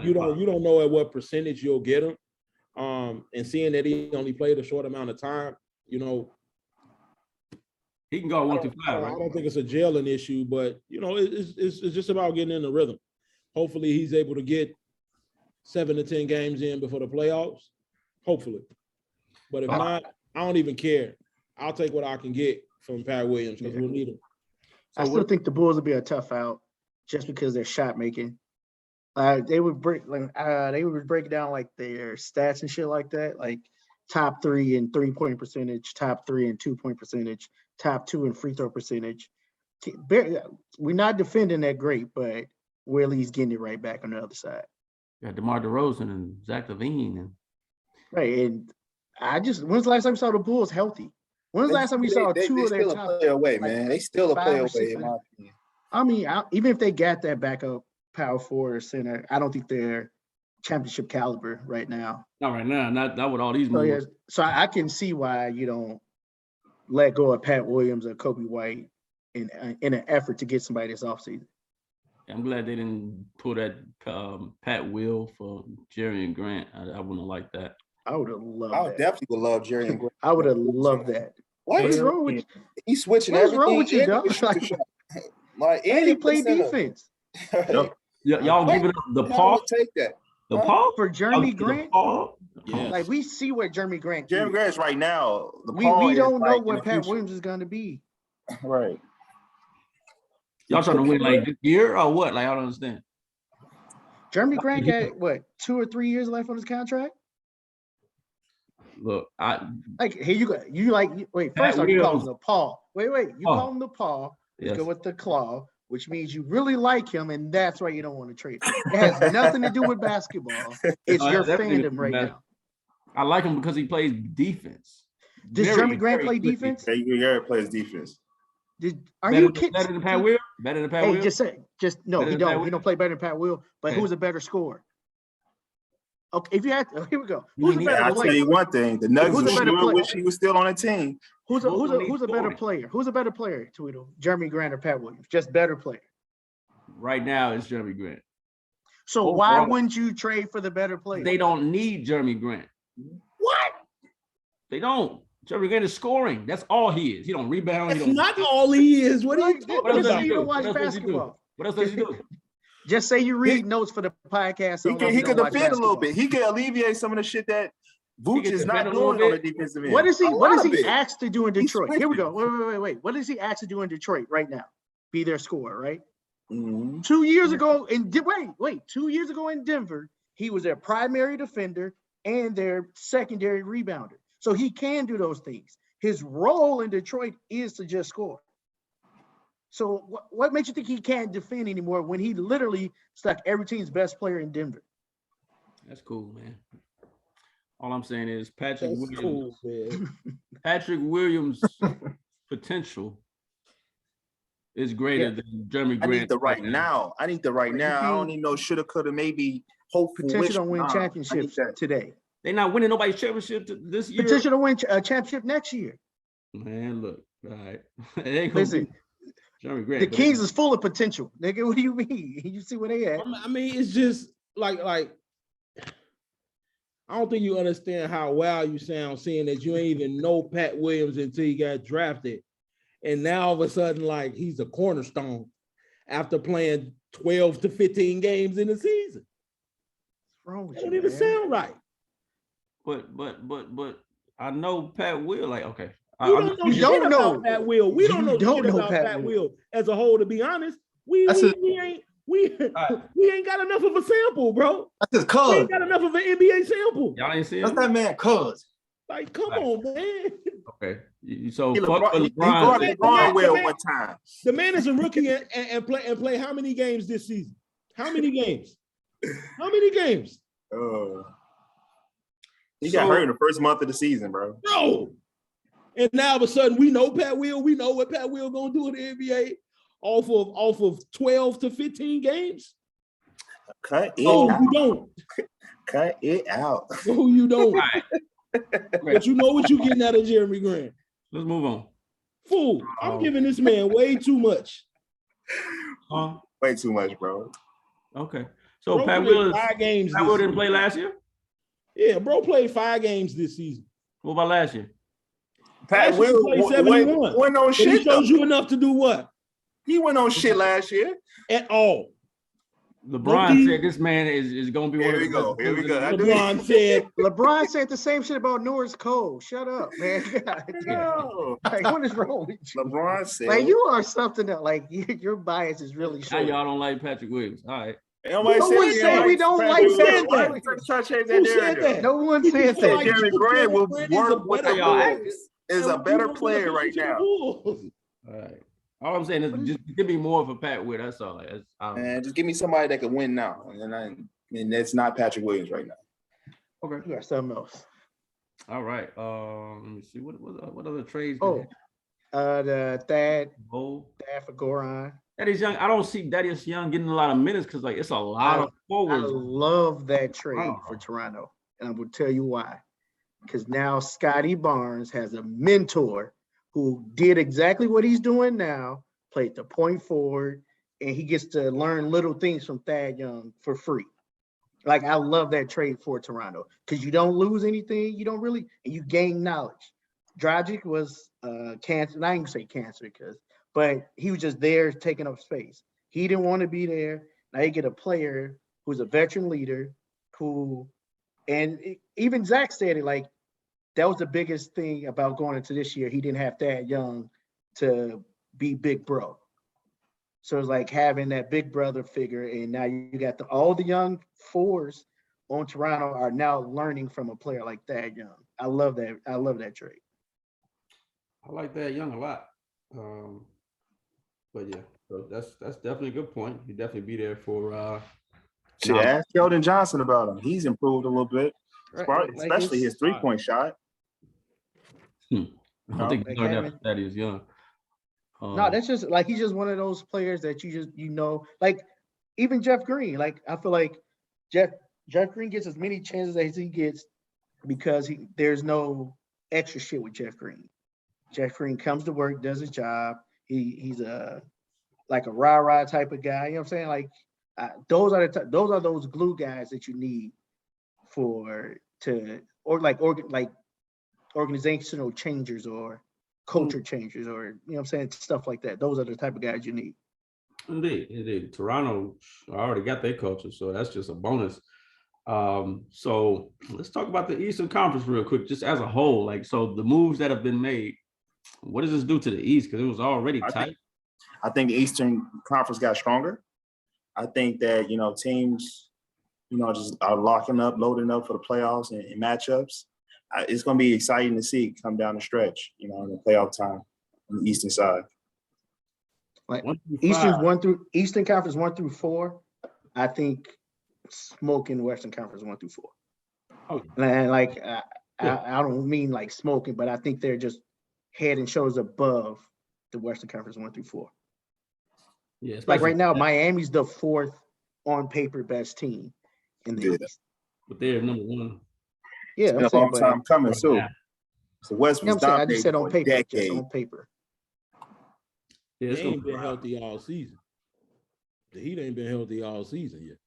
you don't know at what percentage you'll get him. And seeing that he only played a short amount of time, you know, he can go 1 through 5. Right? I don't think it's a jailing issue, but you know, it's just about getting in the rhythm. Hopefully, he's able to get 7 to 10 games in before the playoffs. Hopefully, but if not, I don't even care. I'll take what I can get from Pat Williams because we'll need him. I still think the Bulls would be a tough out just because they're shot making. They would break down like their stats and shit like that, like top 3 in 3-point percentage, top 3 in 2-point percentage, top 2 in free throw percentage. We're not defending that great, but we're at least getting it right back on the other side. Yeah, DeMar DeRozan and Zach LaVine. And right. And when's the last time we saw the Bulls healthy? When's the last time we saw two of their top? They still a player away, man. They still a player away, in my opinion. I mean, even if they got that backup power forward or center, I don't think they're championship caliber right now. Not right now, not with all these moves. So, yeah, so I can see why you don't let go of Pat Williams or Kobe White in an effort to get somebody this offseason. I'm glad they didn't pull that Pat Will for Jerry and Grant. I wouldn't have liked that. I would have loved that. I definitely would love Jerry and Grant. I would have loved that. What is wrong with you? He's switching everything. What's wrong with you, dog? And he played defense. Y'all giving up the Paul? Take that. The Paul? For Jeremy Grant? Yeah. Like, we see what Jeremy Grant is right now. We don't know what Pat Williams is going to be. Right. Y'all trying to win like this year or what? Like, I don't understand. Jeremy Grant got, what, 2 or 3 years left on his contract? Look, here you go. Wait, first off, you call him the Paul. Wait, you call him the Paul. Let's go with the claw, which means you really like him, and that's why you don't want to trade him. It has nothing to do with basketball. It's your fandom right now. I like him because he plays defense. Does Jeremy Grant play defense? Yeah, plays defense. Are you kidding? Better than Pat Will? Better than Pat Will? No, he don't. He don't play better than Pat Will. But who's a better scorer? Okay, if you had, here we go. Who's a better player? I'll tell you one thing: the Nuggets wish he was still on the team. Who's a better player? Who's a better player, Tweedle? Jeremy Grant or Pat Williams? Just better player. Right now, it's Jeremy Grant. So why wouldn't you trade for the better player? They don't need Jeremy Grant. What? They don't. Jeremy Grant is scoring. That's all he is. He don't rebound. That's not all he is. What are you talking about? Just say you don't watch basketball. What else does he do? Just say you read notes for the podcast. He can defend a little bit. He can alleviate some of the shit that Vooch is not doing on the defensive end. What is he asked to do in Detroit? Here we go. Wait. What is he asked to do in Detroit right now? Be their scorer, right? Mm-hmm. 2 years ago in 2 years ago in Denver, he was their primary defender and their secondary rebounder. So he can do those things. His role in Detroit is to just score. So what makes you think he can't defend anymore when he literally stuck every team's best player in Denver? That's cool, man. All I'm saying is Patrick Williams' potential is greater than Jeremy Grant. I need the right now. I don't even know shoulda, coulda, maybe, hopeful. Potential to win championships today. They're not winning nobody's championship this year. Potential to win a championship next year. Man, look, all right. It ain't gonna Listen, Jeremy Grant. The Kings is full of potential. Nigga, what do you mean? You see where they at? I mean, it's just like I don't think you understand how wow you sound seeing that you ain't even know Pat Williams until he got drafted. And now all of a sudden, like, he's a cornerstone after playing 12 to 15 games in the season. What's wrong with that you? Don't even sound right. But I know Pat Will, like, okay. We don't know Pat Will. We don't know shit about Pat Will as a whole, to be honest. We ain't got enough of a sample, bro. That's his cuz. We ain't got enough of an NBA sample. Y'all ain't see it? That's that man cuz. Like, come on, man. Okay. So LeBron Will one time. The man is a rookie and play how many games this season? How many games? He got hurt in the first month of the season, bro. No. And now all of a sudden we know Pat Will. We know what Pat Will gonna do in the NBA off of 12 to 15 games. Cut it out. You don't. Cut it out. No, you don't. Right. But you know what you're getting out of Jeremy Grant. Let's move on. Fool, I'm giving this man way too much. Way too much, bro. Okay. So Pat Will didn't play last year? Yeah, bro played 5 games this season. What about last year? Pat Will played 71. Went on shit. He shows you enough to do what? He went on shit last year. At all. LeBron said this man is going to be one of the best. Here we go. LeBron said the same shit about Norris Cole. Shut up, man. No. Like, what is wrong with you? LeBron said, Like, you are something that, like, your bias is really Now short. y'all don't like Patrick Williams. All right. No one said we don't like said Patrick that? Williams. Who said that? No one said said that. like- Jeremy Grant will Grant is a work with the better Bulls. Is a better player right now. All right. All I'm saying is just give me more of a Pat Wood. That's all. man, just give me somebody that can win now. And that's not Patrick Williams right now. Okay. You got something else. All right. Let me see. What other trades? Oh, the Thad Oh, for Goran. Thaddeus Young. I don't see Thaddeus Young getting a lot of minutes because like it's a lot of I forwards. love that trade Wow. for Toronto, and I will tell you why. Because now Scotty Barnes has a mentor who did exactly what he's doing now, played the point forward, and he gets to learn little things from Thad Young for free. Like, I love that trade for Toronto because you don't lose anything, you don't really, and you gain knowledge. Dragic was cancer, and I ain't gonna say cancer but he was just there taking up space. He didn't want to be there. Now you get a player who's a veteran leader even Zach said it, like, that was the biggest thing about going into this year. He didn't have Thad Young to be big bro. So it's like having that big brother figure, and now you got all the young fours on Toronto are now learning from a player like Thad Young. I love that. I love that trade. I like Thad Young a lot. But yeah, so that's definitely a good point. You definitely be there for Shit, ask Sheldon Johnson about him. He's improved a little bit, especially his 3-point shot. I don't think Like you learned that having- from Thaddeus Young. No, that's just like he's just one of those players that like even Jeff Green. Like, I feel like Jeff Green gets as many chances as he gets because there's no extra shit with Jeff Green. Jeff Green comes to work, does his job. He's like a rah-rah type of guy. You know what I'm saying? Like, those are those glue guys that you need organizational changers or culture changers, or, you know what I'm saying, stuff like that. Those are the type of guys you need. Indeed. Toronto already got their culture, so that's just a bonus. So let's talk about the Eastern Conference real quick, just as a whole. Like, so the moves that have been made, what does this do to the East? Because it was already tight. I think the Eastern Conference got stronger. I think that, teams, just are locking up, loading up for the playoffs and matchups. It's going to be exciting to see come down the stretch, in the playoff time on the Eastern side. Like Eastern Conference 1 through 4, I think smoking Western Conference 1 through 4. Oh. And like, I don't mean like smoking, but I think they're just head and shoulders above the Western Conference 1 through 4. Yeah, like right now, Miami's the 4th on paper best team in the East. But they're number 1. Yeah, it's been a long time coming too. Yeah. So West was dominated. I just said on paper, just on paper. Yeah, they ain't been healthy all season. The Heat ain't been healthy all season yet.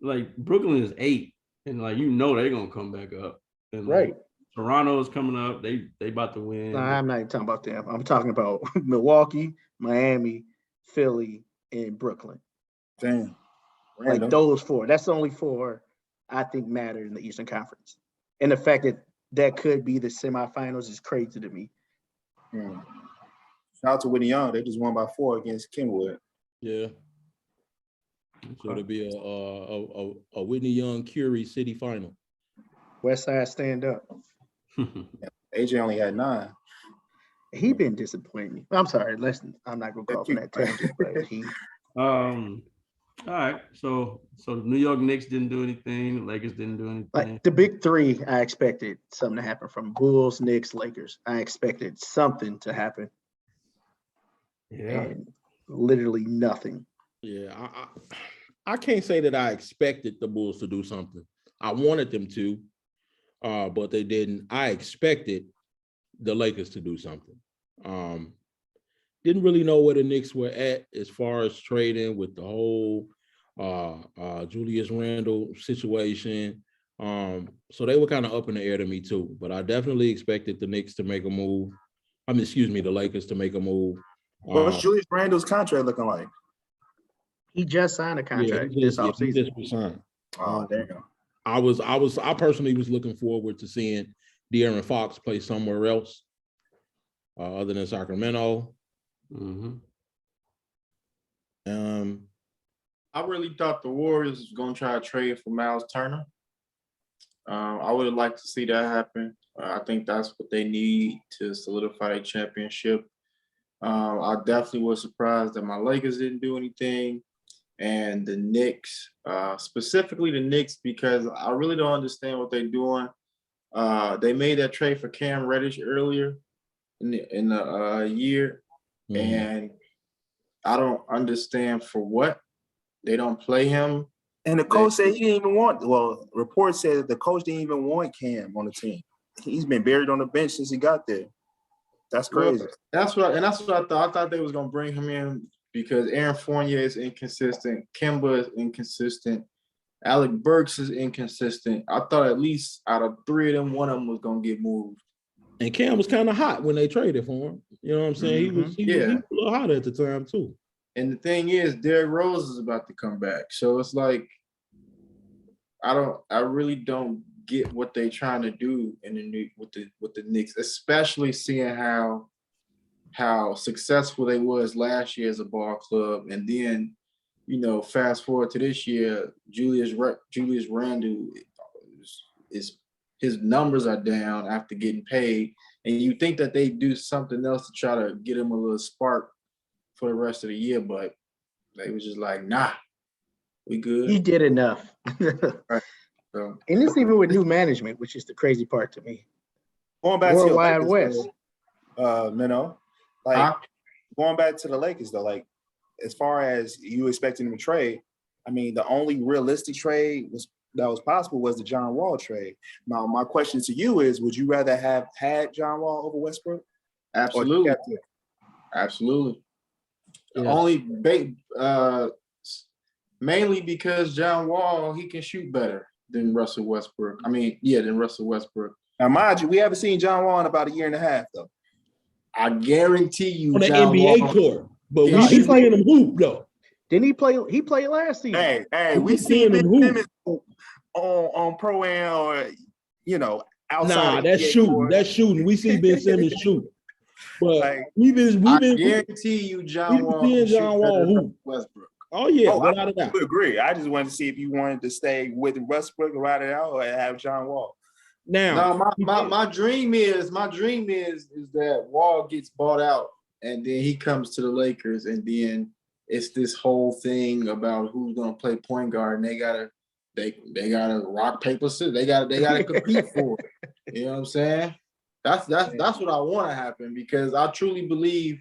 Like, Brooklyn is 8, and like they're gonna come back up. And right. Toronto is coming up. They about to win. No, I'm not even talking about them. I'm talking about Milwaukee, Miami, Philly, and Brooklyn. Damn. Random. Like those 4. That's the only 4 I think matter in the Eastern Conference. And the fact that could be the semifinals is crazy to me. Shout out to Whitney Young. They just won by 4 against Kenwood. Yeah. So it'll be a Whitney Young Curie City final. West Side stand up. AJ only had 9. He been disappointing. I'm sorry. I'm not gonna go off on that tangent, but he. All right. So the New York Knicks didn't do anything. The Lakers didn't do anything. Like the big 3, I expected something to happen from Bulls, Knicks, Lakers. I expected something to happen. Yeah. And literally nothing. Yeah, I can't say that I expected the Bulls to do something. I wanted them to, but they didn't. I expected the Lakers to do something. Didn't really know where the Knicks were at as far as trading with the whole Julius Randle situation. So they were kind of up in the air to me too. But I definitely expected the Knicks to make a move. The Lakers to make a move. What's Julius Randle's contract looking like? He just signed a contract this he offseason. just resigned. Oh, there you go. I personally was looking forward to seeing De'Aaron Fox play somewhere else, other than Sacramento. I really thought the Warriors was going to try to trade for Miles Turner. I would have liked to see that happen. I think that's what they need to solidify a championship. I definitely was surprised that my Lakers didn't do anything. And the Knicks, specifically the Knicks, because I really don't understand what they're doing. They made that trade for Cam Reddish earlier in the year, and I don't understand for what they don't play him. And the coach said he didn't even want. Well, reports said that the coach didn't even want Cam on the team. He's been buried on the bench since he got there. That's crazy. Well, that's what I thought. I thought they was gonna bring him in because Aaron Fournier is inconsistent, Kemba is inconsistent, Alec Burks is inconsistent. I thought at least out of three of them, one of them was gonna get moved. And Cam was kind of hot when they traded for him. You know what I'm saying? He was a little hot at the time too. And the thing is, Derrick Rose is about to come back, so it's like I really don't get what they're trying to do with the Knicks, especially seeing how successful they was last year as a ball club, and then fast forward to this year, Julius Randle is his numbers are down after getting paid, and you think that they do something else to try to get him a little spark for the rest of the year, but they was just like, nah, we good. He did enough. Right. So, and it's even with new management, which is the crazy part to me. Going back to World the Wide Lakers, West. Minnow, going back to the Lakers though, like as far as you expecting them to trade, I mean, the only realistic trade that was possible was the John Wall trade. Now, my question to you is, would you rather have had John Wall over Westbrook? absolutely. Absolutely. Yeah. Mainly because John Wall, he can shoot better than Russell Westbrook. Than Russell Westbrook. Now, mind you, we haven't seen JohnAll in about a year and a half, though. I guarantee you, on the John NBA Wall, court, but Yeah, we he been seeing him hoop though. Didn't he play? He played last season. Hey, we been see seeing Ben him hoop. Simmons on Pro Am or outside. Nah, of the that's NBA shooting. court. That's shooting. We see Ben Simmons shoot, but Like, I guarantee you, John Wall seeing can shoot John better Wall than hoop. Westbrook. Oh yeah, I without a doubt. would agree. I just wanted to see if you wanted to stay with Westbrook and ride it out, or have John Wall. Now, my dream is that Wall gets bought out and then he comes to the Lakers, and then it's this whole thing about who's gonna play point guard, and they gotta rock paper scissors. They gotta compete for it. You know what I'm saying? That's what I want to happen, because I truly believe,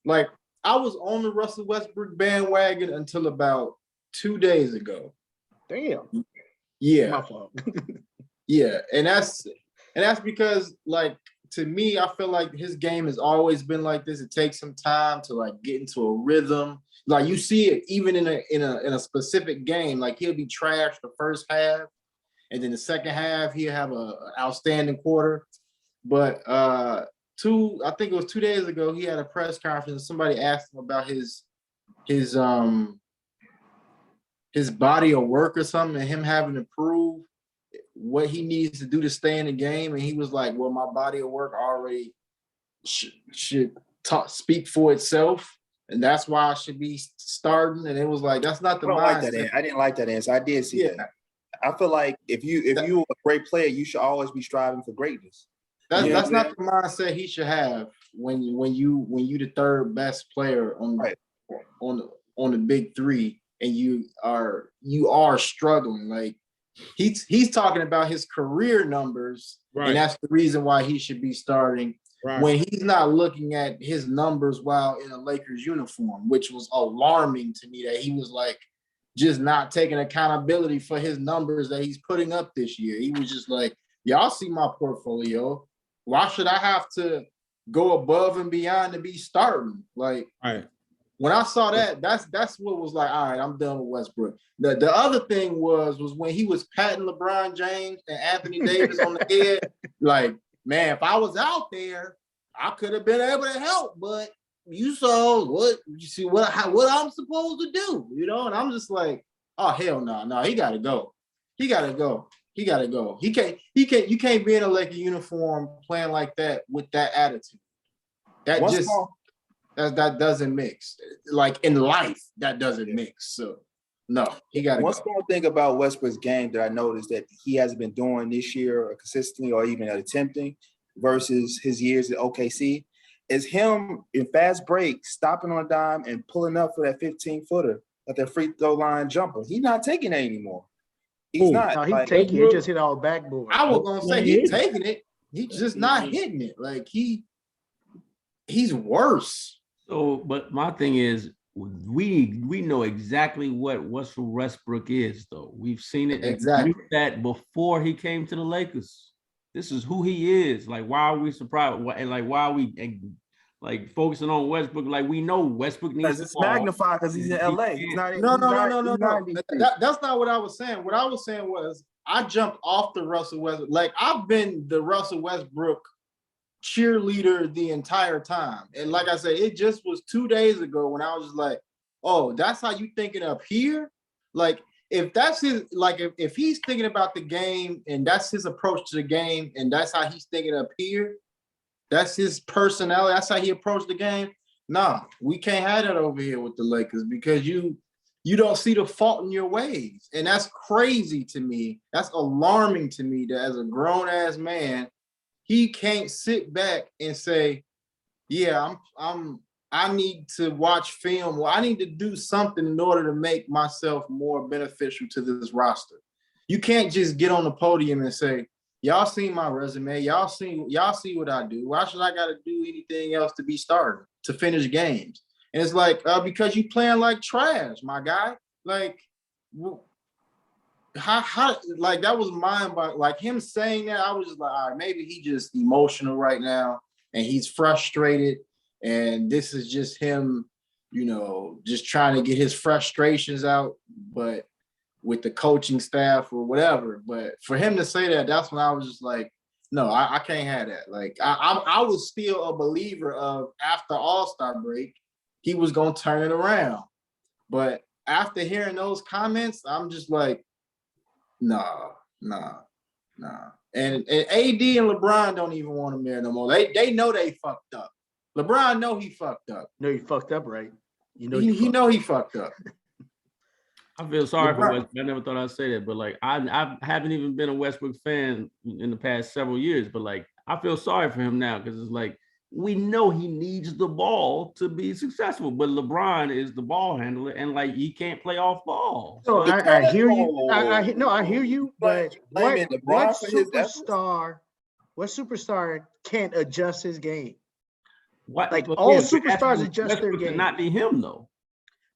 like, I was on the Russell Westbrook bandwagon until about 2 days ago. Damn. Yeah. My fault. Yeah, and that's because, like, to me, I feel like his game has always been like this. It takes some time to like get into a rhythm. Like, you see it even in a specific game. Like, he'll be trashed the first half, and then the second half he'll have an outstanding quarter. But I think it was 2 days ago, he had a press conference. Somebody asked him about his body of work or something, and him having to prove what he needs to do to stay in the game. And he was like, well, my body of work already should speak for itself, and that's why I should be starting. And it was like, that's not the mindset. I didn't like that answer. I did see that. I feel like if you're a great player, you should always be striving for greatness. That's not the mindset he should have when you the third best player on the big three, and you are struggling. Like, he's talking about his career numbers, right, and that's the reason why he should be starting, right, when he's not looking at his numbers while in a Lakers uniform, which was alarming to me, that he was like just not taking accountability for his numbers that he's putting up this year. He was just like, y'all see my portfolio. Why should I have to go above and beyond to be starting? Like, right. When I saw that, that's what was like, all right, I'm done with Westbrook. The other thing was when he was patting LeBron James and Anthony Davis on the head, like, man, if I was out there, I could have been able to help, but you saw what you see what I'm supposed to do, you know? And I'm just like, oh hell no, he gotta go. He gotta go. He gotta go. He can't, you can't be in a Laker uniform playing like that with that attitude. That that doesn't mix. Like in life, that doesn't mix. So no, he gotta One go. small thing about Westbrook's game that I noticed that he hasn't been doing this year or consistently or even attempting versus his years at OKC is him in fast break, stopping on a dime and pulling up for that 15-footer at that free throw line jumper. He's not taking that anymore. He's not. No, he like, taking it. Just hit all backboard. I was gonna say he's taking it. He's just not hitting it. Like he's worse. So, but my thing is, we know exactly what Russell Westbrook is, though. We've seen it exactly that before he came to the Lakers. This is who he is. Like, why are we surprised? And like, why are we like focusing on Westbrook? Like, we know Westbrook needs it's magnified because he's in LA. No. That's not what I was saying. What I was saying was I jumped off the Russell Westbrook. Like, I've been the Russell Westbrook cheerleader the entire time. And like I said, it just was 2 days ago when I was just like, oh, that's how you thinking up here? Like, if that's his, like, if he's thinking about the game and that's his approach to the game and that's how he's thinking up here, that's his personality, that's how he approached the game. Nah, we can't have that over here with the Lakers because you don't see the fault in your ways. And that's crazy to me. That's alarming to me that as a grown-ass man, he can't sit back and say, yeah, I need to watch film, or I need to do something in order to make myself more beneficial to this roster. You can't just get on the podium and say, y'all seen my resume, y'all see what I do. Why should I gotta do anything else to be started, to finish games? And it's like, because you playing like trash, my guy. Like, how like that was mind-boggling. Like him saying that, I was just like, all right, maybe he just emotional right now and he's frustrated. And this is just him, you know, just trying to get his frustrations out, but with the coaching staff or whatever. But for him to say that, that's when I was just like, no, I can't have that. Like, I was still a believer of after All-Star break, he was going to turn it around. But after hearing those comments, I'm just like, nah. And AD and LeBron don't even want him there no more. They know they fucked up. LeBron know he fucked up. No, he fucked up, right? You know he know he fucked up. I feel sorry for Westbrook. I never thought I'd say that, but like I haven't even been a Westbrook fan in the past several years, but like I feel sorry for him now because it's like we know he needs the ball to be successful, but LeBron is the ball handler and like he can't play off ball. So I hear you. I hear you, but what superstar can't adjust his game? What, like all superstars adjust their game. Not be him though.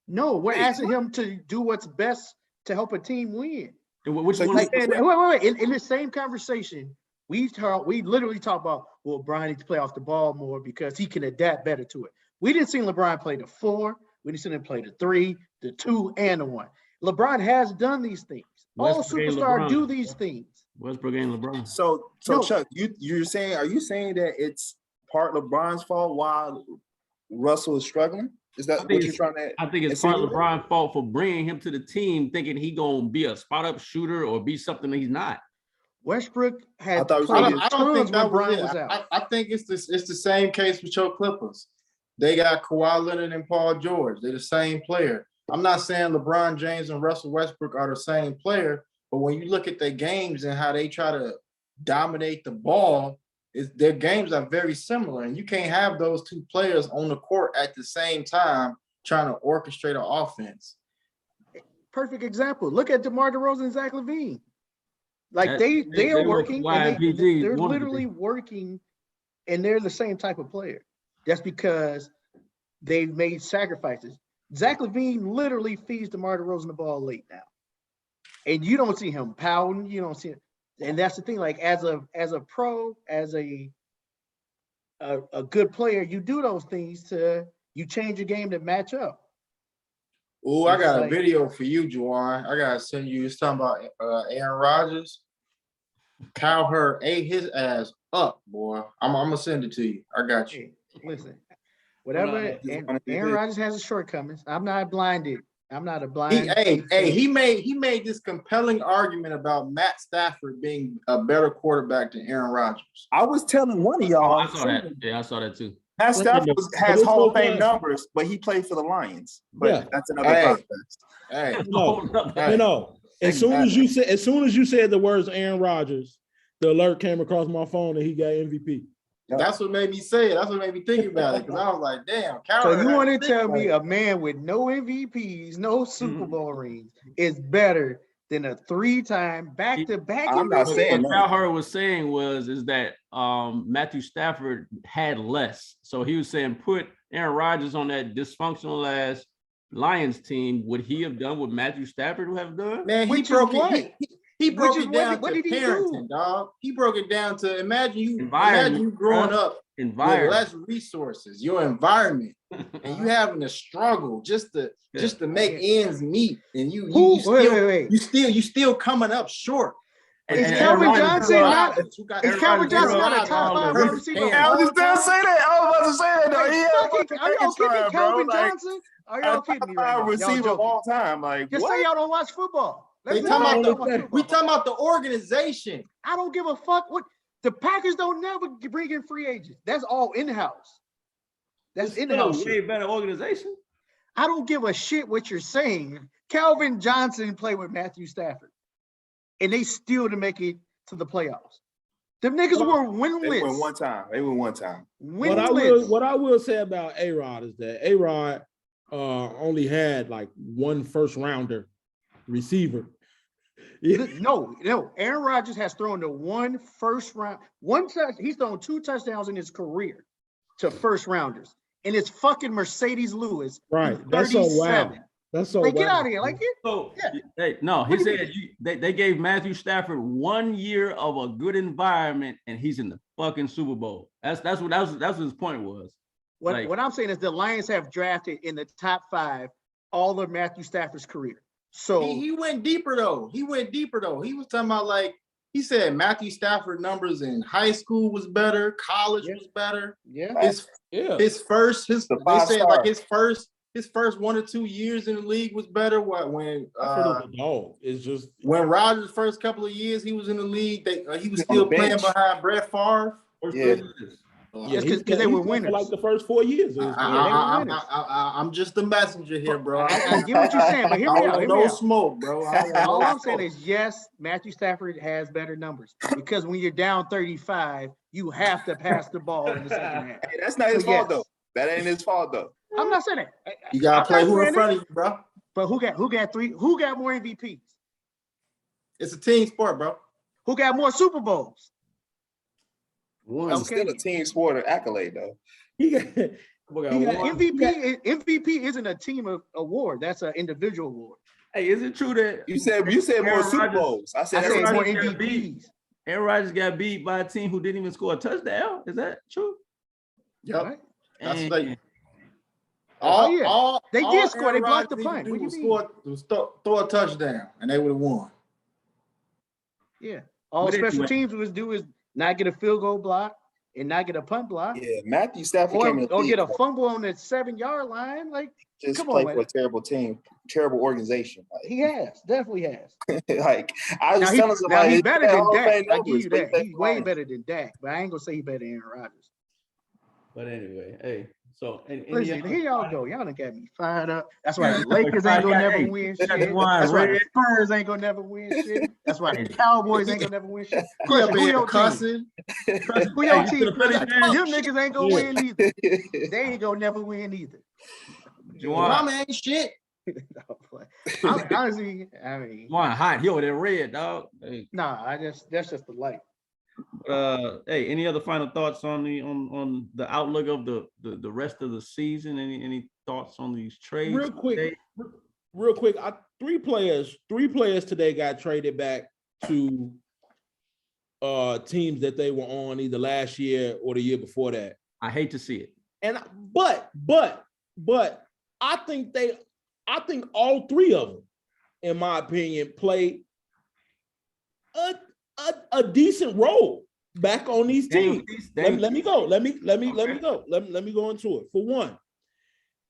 No, we're asking him to do what's best to help a team win. Which one? Wait. In the same conversation, we literally talk about, well, Brian needs to play off the ball more because he can adapt better to it. We didn't see LeBron play the 4. We didn't see him play the 3, the 2, and the 1. LeBron has done these things. All superstars do these things. Westbrook and LeBron. So no. Chuck, you're saying, are you saying that it's part LeBron's fault while Russell is struggling? Is that what you're trying to? I think it's part LeBron's fault for bringing him to the team, thinking he gonna be a spot up shooter or be something that he's not. Westbrook had. I don't think that was out. I think it's the same case with your Clippers. They got Kawhi Leonard and Paul George. They're the same player. I'm not saying LeBron James and Russell Westbrook are the same player, but when you look at their games and how they try to dominate the ball, their games are very similar, and you can't have those two players on the court at the same time trying to orchestrate an offense. Perfect example. Look at DeMar DeRozan and Zach LaVine. Like they are working, and they're literally working, and they're the same type of player. That's because they've made sacrifices. Zach LaVine literally feeds DeMar DeRozan the ball late now, and you don't see him pouting. You don't see it. And that's the thing, like as a pro, as a good player, you do those things you change your game to match up. Oh, I got a video for you, Juwan. I gotta send you. It's talking about Aaron Rodgers. Cowherd ate his ass up, boy. I'm gonna send it to you. I got you. Listen, Whatever. And Aaron Rodgers has his shortcomings. I'm not blinded. I'm not a blind. He made this compelling argument about Matt Stafford being a better quarterback than Aaron Rodgers. I was telling one of y'all. I saw that. Yeah, I saw that too. Matt Stafford has Hall of Fame numbers, but he played for the Lions. But that's another podcast. As soon as you said the words Aaron Rodgers, the alert came across my phone and he got MVP. That's what made me say it. That's what made me think about it, because I was like, damn. So you want to tell me a man with no MVPs, no Super Bowl rings is better than a 3-time back-to-back? I'm not saying what Cal Hurd was saying is that Matthew Stafford had less. So he was saying put Aaron Rodgers on that dysfunctional ass Lions team. Would he have done what Matthew Stafford would have done? Man, he broke it. He broke it down to parenting, dog. He broke it down to imagine you growing up with less resources, your environment, and you having to struggle just to make ends meet, and you still coming up short. Is Calvin Johnson not a top 5 wide receiver? I was just gonna say that. I was about to say that. Are y'all kidding Calvin Johnson? Are y'all kidding me right now? Receiver of all time. Like, just say y'all don't watch football. We talking about the organization. I don't give a fuck. What the Packers don't never bring in free agents. That's all in-house. That's in-house. Way better organization. I don't give a shit what you're saying. Calvin Johnson played with Matthew Stafford, and they still didn't make it to the playoffs. Them niggas were winless. They went one time. What I will say about A-Rod is that A-Rod only had like one first rounder receiver. No. Aaron Rodgers has thrown to he's thrown 2 touchdowns in his career to first rounders. And it's fucking Mercedes Lewis. Right. That's so wild. That's so get out of here. He said they gave Matthew Stafford 1 year of a good environment and he's in the fucking Super Bowl. That's what his point was. What I'm saying is the Lions have drafted in the top 5 all of Matthew Stafford's career. So he went deeper though. He was talking about he said Matthew Stafford numbers in high school was better, college was better. Yeah. His first 1 or 2 years in the league was better. When Rodgers' first couple of years he was in the league, he was still playing behind Brett Favre. Because they were winners. Like the first 4 years. I'm just the messenger here, bro. I get what you're saying, but hear me out. No smoke, bro. All I'm saying is, yes, Matthew Stafford has better numbers because when you're down 35, you have to pass the ball in the second half. Hey, that's not his fault, though. That ain't his fault, though. I'm not saying that. You gotta play who in front of you, bro. But who got more MVPs? It's a team sport, bro. Who got more Super Bowls? It's still a team sport or accolade, though. MVP isn't a team award. That's an individual award. Hey, is it true that you said more Super Bowls? I said more MVPs. Aaron Rodgers got beat by a team who didn't even score a touchdown. Is that true? Yep. Right. That's they did score. They blocked the punt. What do you mean? Throw a touchdown, and they would have won. Yeah. All special teams would do is not get a field goal block and not get a punt block. Yeah, Matthew Stafford came in or get a fumble on the 7-yard line. Like, just come play on, for a terrible team, terrible organization. He definitely has. I was telling somebody, he's better than Dak. I give you that. He's way better than Dak, but I ain't gonna say he's better than Aaron Rodgers. But anyway, hey. So, listen, here y'all go. Y'all done got me fired up. That's why the Lakers ain't gonna never win shit. That's why the Spurs ain't gonna never win shit. That's why the Cowboys ain't gonna never win shit. Who your team? Who your team? Them niggas ain't gonna win either. They ain't gonna never win either. Mama ain't shit. Honestly, I mean, Juan hot. He over there red, dog. Hey. Nah, that's just the light. Hey, any other final thoughts on the outlook of the rest of the season? Any thoughts on these trades? Real quick. Three players today got traded back to teams that they were on either last year or the year before that. I hate to see it. And but I think all 3 of them, in my opinion, played a decent role back on these teams. Let me go. Let me go into it. For one,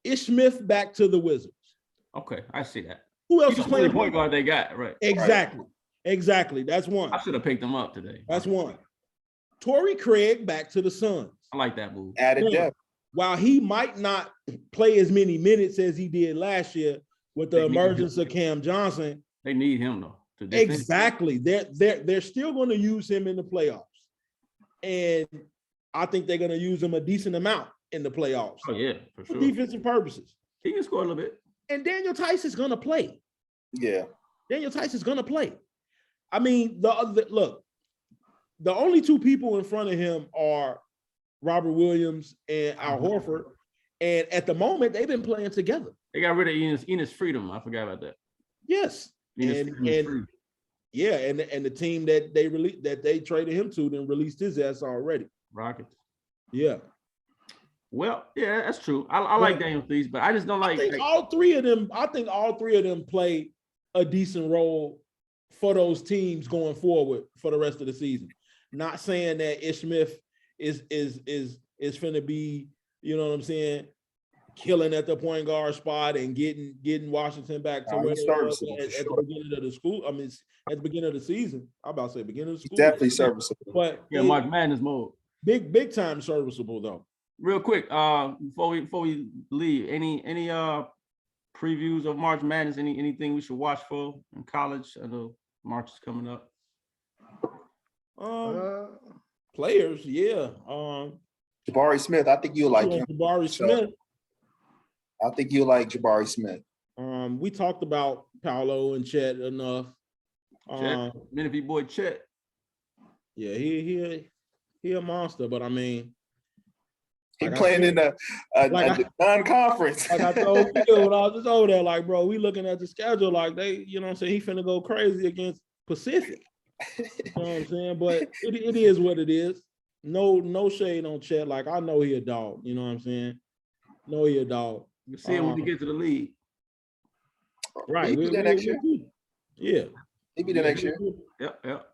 Ish Smith back to the Wizards. Okay, I see that. Who else He's is the playing only point guard they got, right? Exactly. That's one. I should have picked him up today. That's one. Torrey Craig back to the Suns. I like that move. Added depth. While he might not play as many minutes as he did last year with the emergence of Cam Johnson, they need him though. Exactly. They're still going to use him in the playoffs. And I think they're going to use him a decent amount in the playoffs. Oh, yeah, for sure. For defensive purposes. He can score a little bit. And Daniel Tyson's going to play. Yeah. Daniel Tyson's going to play. I mean, the only two people in front of him are Robert Williams and Al Horford. And at the moment, they've been playing together. They got rid of Enes Freedom. I forgot about that. Yes. And the team that they traded him to then released his ass already. Rockets. Yeah. Well, yeah, that's true. I like Daniel Theis, but I just don't like. I think all three of them play a decent role for those teams going forward for the rest of the season. Not saying that Ish Smith is finna be, you know what I'm saying, killing at the point guard spot and getting Washington back to where they were at the beginning of the school. I mean, at the beginning of the season. I'm about to say beginning of the school. Definitely serviceable. But yeah, March Madness mode. Big time serviceable though. Real quick, before we leave, any previews of March Madness? Anything we should watch for in college? I know March is coming up. Players, yeah. Jabari Smith, I think you'll like him. Jabari Smith. I think you'll like Jabari Smith. We talked about Paolo and Chet enough. Menifee boy Chet. Yeah, he a monster, but I mean, he playing in the non-conference. Like I told you when I was just over there, like, bro, we looking at the schedule, like they, you know what I'm saying, he finna go crazy against Pacific. You know what I'm saying? But it is what it is. No shade on Chet. Like, I know he a dog. You know what I'm saying? Know he a dog. You see him when he gets to the league. Right. He'll be there next year. Yeah. He'll be there next year. Yep.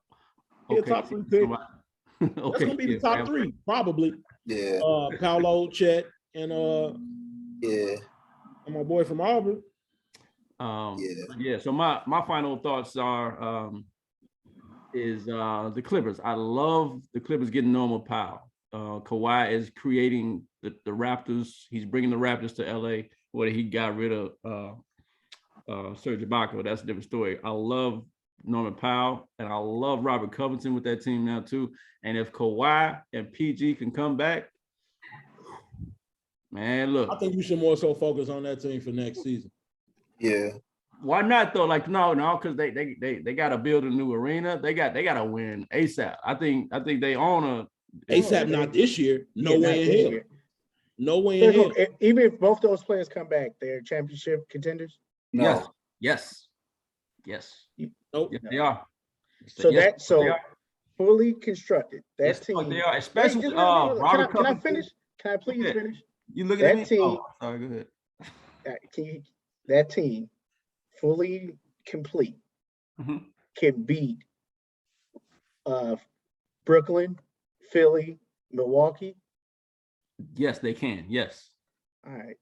He's a top 3 pick. That's gonna be the top 3, probably. Yeah. Paolo, Chet, and and my boy from Auburn. Yeah. So my final thoughts are the Clippers. I love the Clippers getting Norman Powell. Kawhi is creating the Raptors. He's bringing the Raptors to LA where he got rid of Serge Ibaka. That's a different story. I love Norman Powell and I love Robert Covington with that team now too. And if Kawhi and PG can come back, man, look. I think you should more so focus on that team for next season. Yeah. Why not though? Like no, because they got to build a new arena. They got to win ASAP. I think they own a ASAP. Not this year. No way in hell. No way in hell. Even if both those players come back, they're championship contenders. No. Yes. Nope. Yes, they are. So fully constructed. That team. They are, especially Robert. Can I finish? Can I please finish? You looking at me? Team, oh, sorry, go ahead. That team, fully complete, can beat Brooklyn, Philly, Milwaukee. Yes, they can. Yes. All right.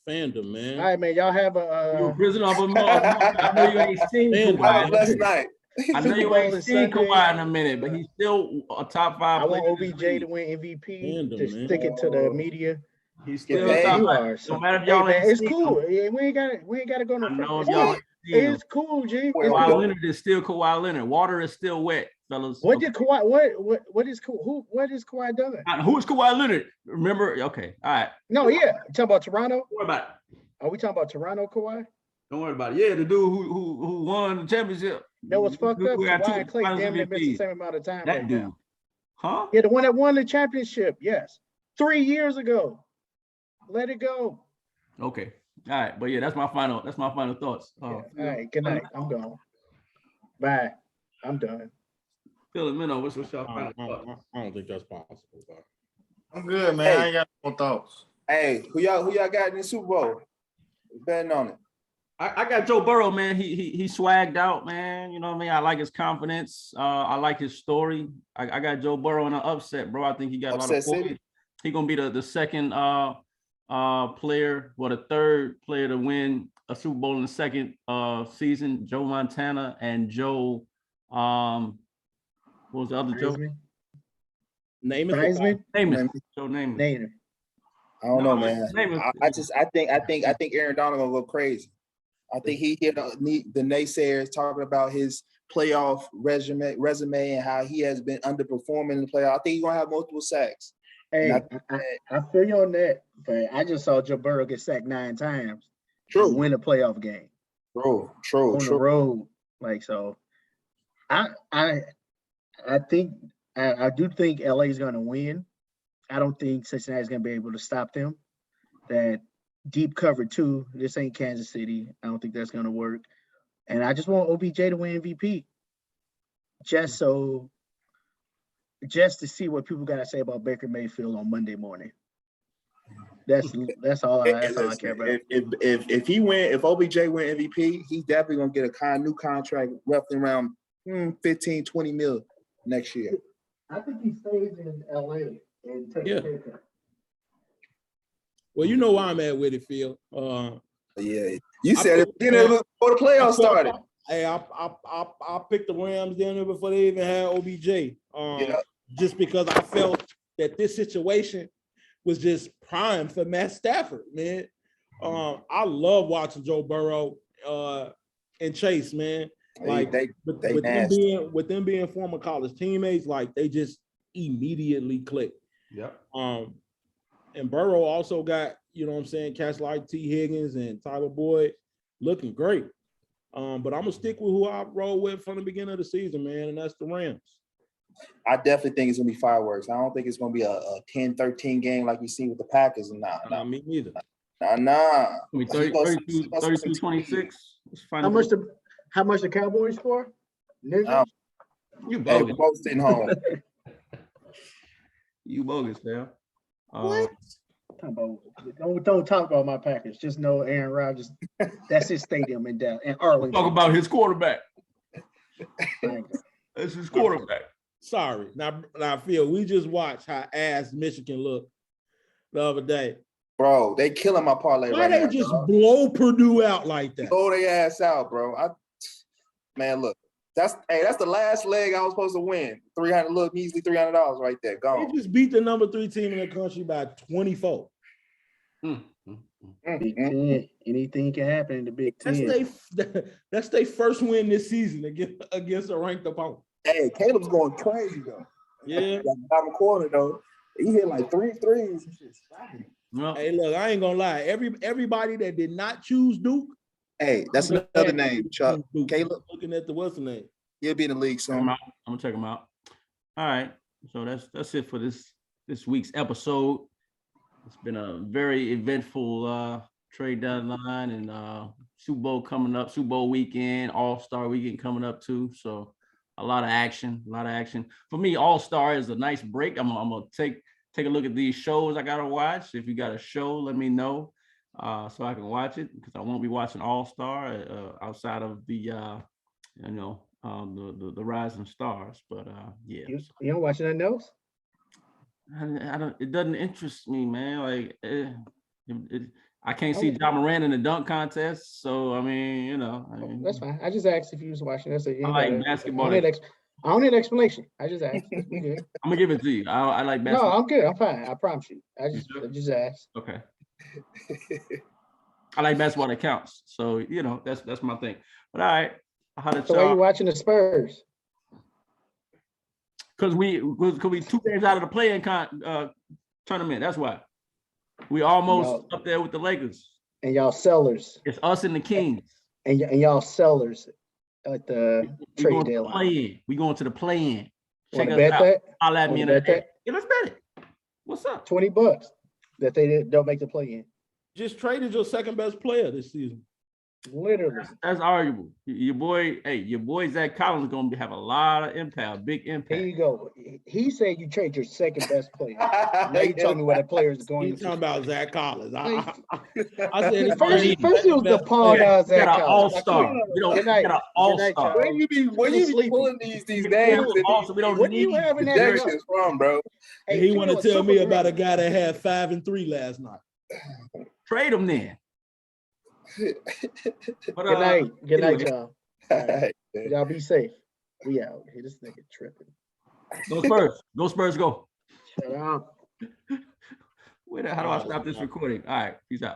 Fandom, man. All right, man. Y'all have a. You're a prisoner of a moment. I know you ain't seen Kawhi. Last night. I know you ain't seen Kawhi in a minute, but he's still a top 5 player. I want OBJ to win MVP. Just stick it to the media. He's still a top 5. No matter if y'all ain't it's cool. Yeah, we ain't got to go no further. It's cool, G. Kawhi Leonard is still Kawhi Leonard. Water is still wet, fellas. What is Kawhi done? Who is Kawhi Leonard? Remember? Okay, all right. No, yeah. You talking about Toronto? Don't worry about it. Are we talking about Toronto Kawhi? Don't worry about it. Yeah, the dude who won the championship. That was fucked up. Kawhi and Clay damn near missed the same amount of time. That dude. Now. Huh? Yeah, the one that won the championship. Yes. 3 years ago. Let it go. Okay. All right, but yeah, that's my final thoughts. All right, good night. I'm gone. Bye. I'm done. Phil and Minnow, what's y'all final thoughts? I don't think that's possible, bro. I'm good, man. I ain't got no thoughts. Hey, who y'all got in the Super Bowl? Betting on it. I got Joe Burrow, man. He swagged out, man. You know what I mean? I like his confidence. I like his story. I got Joe Burrow in an upset, bro. I think he got a lot of points. He's gonna be the second player, the third player to win a Super Bowl in the second season. Joe Montana and Joe, what was the other Joe? Name it. Joe Namath. I don't know, man. I think Aaron Donald gonna go crazy. I think he hit the naysayers talking about his playoff resume and how he has been underperforming in the playoff. I think he's gonna have multiple sacks. Hey, I feel you on that, but I just saw Joe Burrow get sacked 9 times. True. Win a playoff game. True. On the road, like so. I do think LA is going to win. I don't think Cincinnati is going to be able to stop them. That deep cover 2. This ain't Kansas City. I don't think that's going to work. And I just want OBJ to win MVP, just to see what people got to say about Baker Mayfield on Monday morning. That's all I care about. If OBJ win MVP, he's definitely gonna get a new contract roughly around 15, 20 mil next year. I think he stays in LA and takes a haircut. Well, you know where I'm at with it, Phil. Yeah, you said it before the playoffs started. Hey, I picked the Rams down there before they even had OBJ. Just because I felt that this situation was just prime for Matt Stafford, man. I love watching Joe Burrow and Chase, man. Like with them being former college teammates, like they just immediately click. Yeah. And Burrow also got, you know what I'm saying, cats like T. Higgins and Tyler Boyd looking great. But I'm gonna stick with who I roll with from the beginning of the season, man, and that's the Rams. I definitely think it's gonna be fireworks. I don't think it's gonna be a 10-13 game like we see with the Packers. Nah, me neither. Nah. 32-26. How much the Cowboys score? You bogus. We're both sitting home. You bogus, man. What? Don't talk about my Packers. Just know Aaron Rodgers. That's his stadium in Dallas and Arlington. Talk about his quarterback. That's his quarterback. Sorry. Now, Phil, we just watched how ass Michigan looked the other day. Bro, they killing my parlay Why they just blow Purdue out like that? Blow their ass out, bro. Man, look. That's the last leg I was supposed to win. Measly $300 right there. Gone. They just beat the number 3 team in the country by 24. Big Ten. Anything can happen in the Big Ten. That's their first win this season against a ranked opponent. Hey, Caleb's going crazy though. Yeah. Bottom quarter though. He hit like 3 threes and shit. Well, hey, look, I ain't gonna lie. Everybody that did not choose Duke. Hey, that's another name, Chuck. Caleb. Looking at what's the name? He'll be in the league soon. I'm gonna check him out. All right. So that's it for this week's episode. It's been a very eventful trade deadline and Super Bowl coming up, Super Bowl weekend, All-Star weekend coming up too. So a lot of action. For me, All-Star is a nice break. I'm gonna take a look at these shows I gotta watch. If you got a show, let me know so I can watch it because I won't be watching All-Star outside of the the Rising Stars. But yeah. You don't watch nothing else? I don't. It doesn't interest me, man. Like I can't see John Moran in the dunk contest. So I mean, that's fine. I just asked if you was watching. That's it. I like basketball. I don't need an explanation. I just asked. I'm gonna give it to you. I like basketball. No, I'm good. I'm fine. I promise you. I just asked. Okay. I like basketball that counts. So that's my thing. But all right. So why are you watching the Spurs? Because we 2 games out of the play-in tournament. That's why. We almost up there with the Lakers. And y'all sellers. It's us and the Kings. And y'all sellers at the trade deadline. We going to the play-in. Check us out. I'll add me in that. Yeah, let's bet it. What's up? $20 that they don't make the play-in. Just traded your second best player this season. Literally. That's arguable. Your boy Zach Collins is gonna have a lot of impact, big Here impact. you go. He said you trade your second best player. Now you tell me what that player is going He's to. talking about Zach Collins. I First, said first it was the pawn out We got Zach an Collins. all-star. We don't Good night. got an Good night, all-star. Charles. Where you be pulling these names and Also, we don't What do you need have in that projections from, bro? Hey, he Troy want to was tell me super about a great. guy that had 5 and 3 last night. trade him then. But, Good night. Good night, anyway. y'all. All right. Y'all be safe. We out. Hey, this nigga tripping. Go Spurs. Go Spurs, go. Shut up. How do I stop this recording? All right, peace out.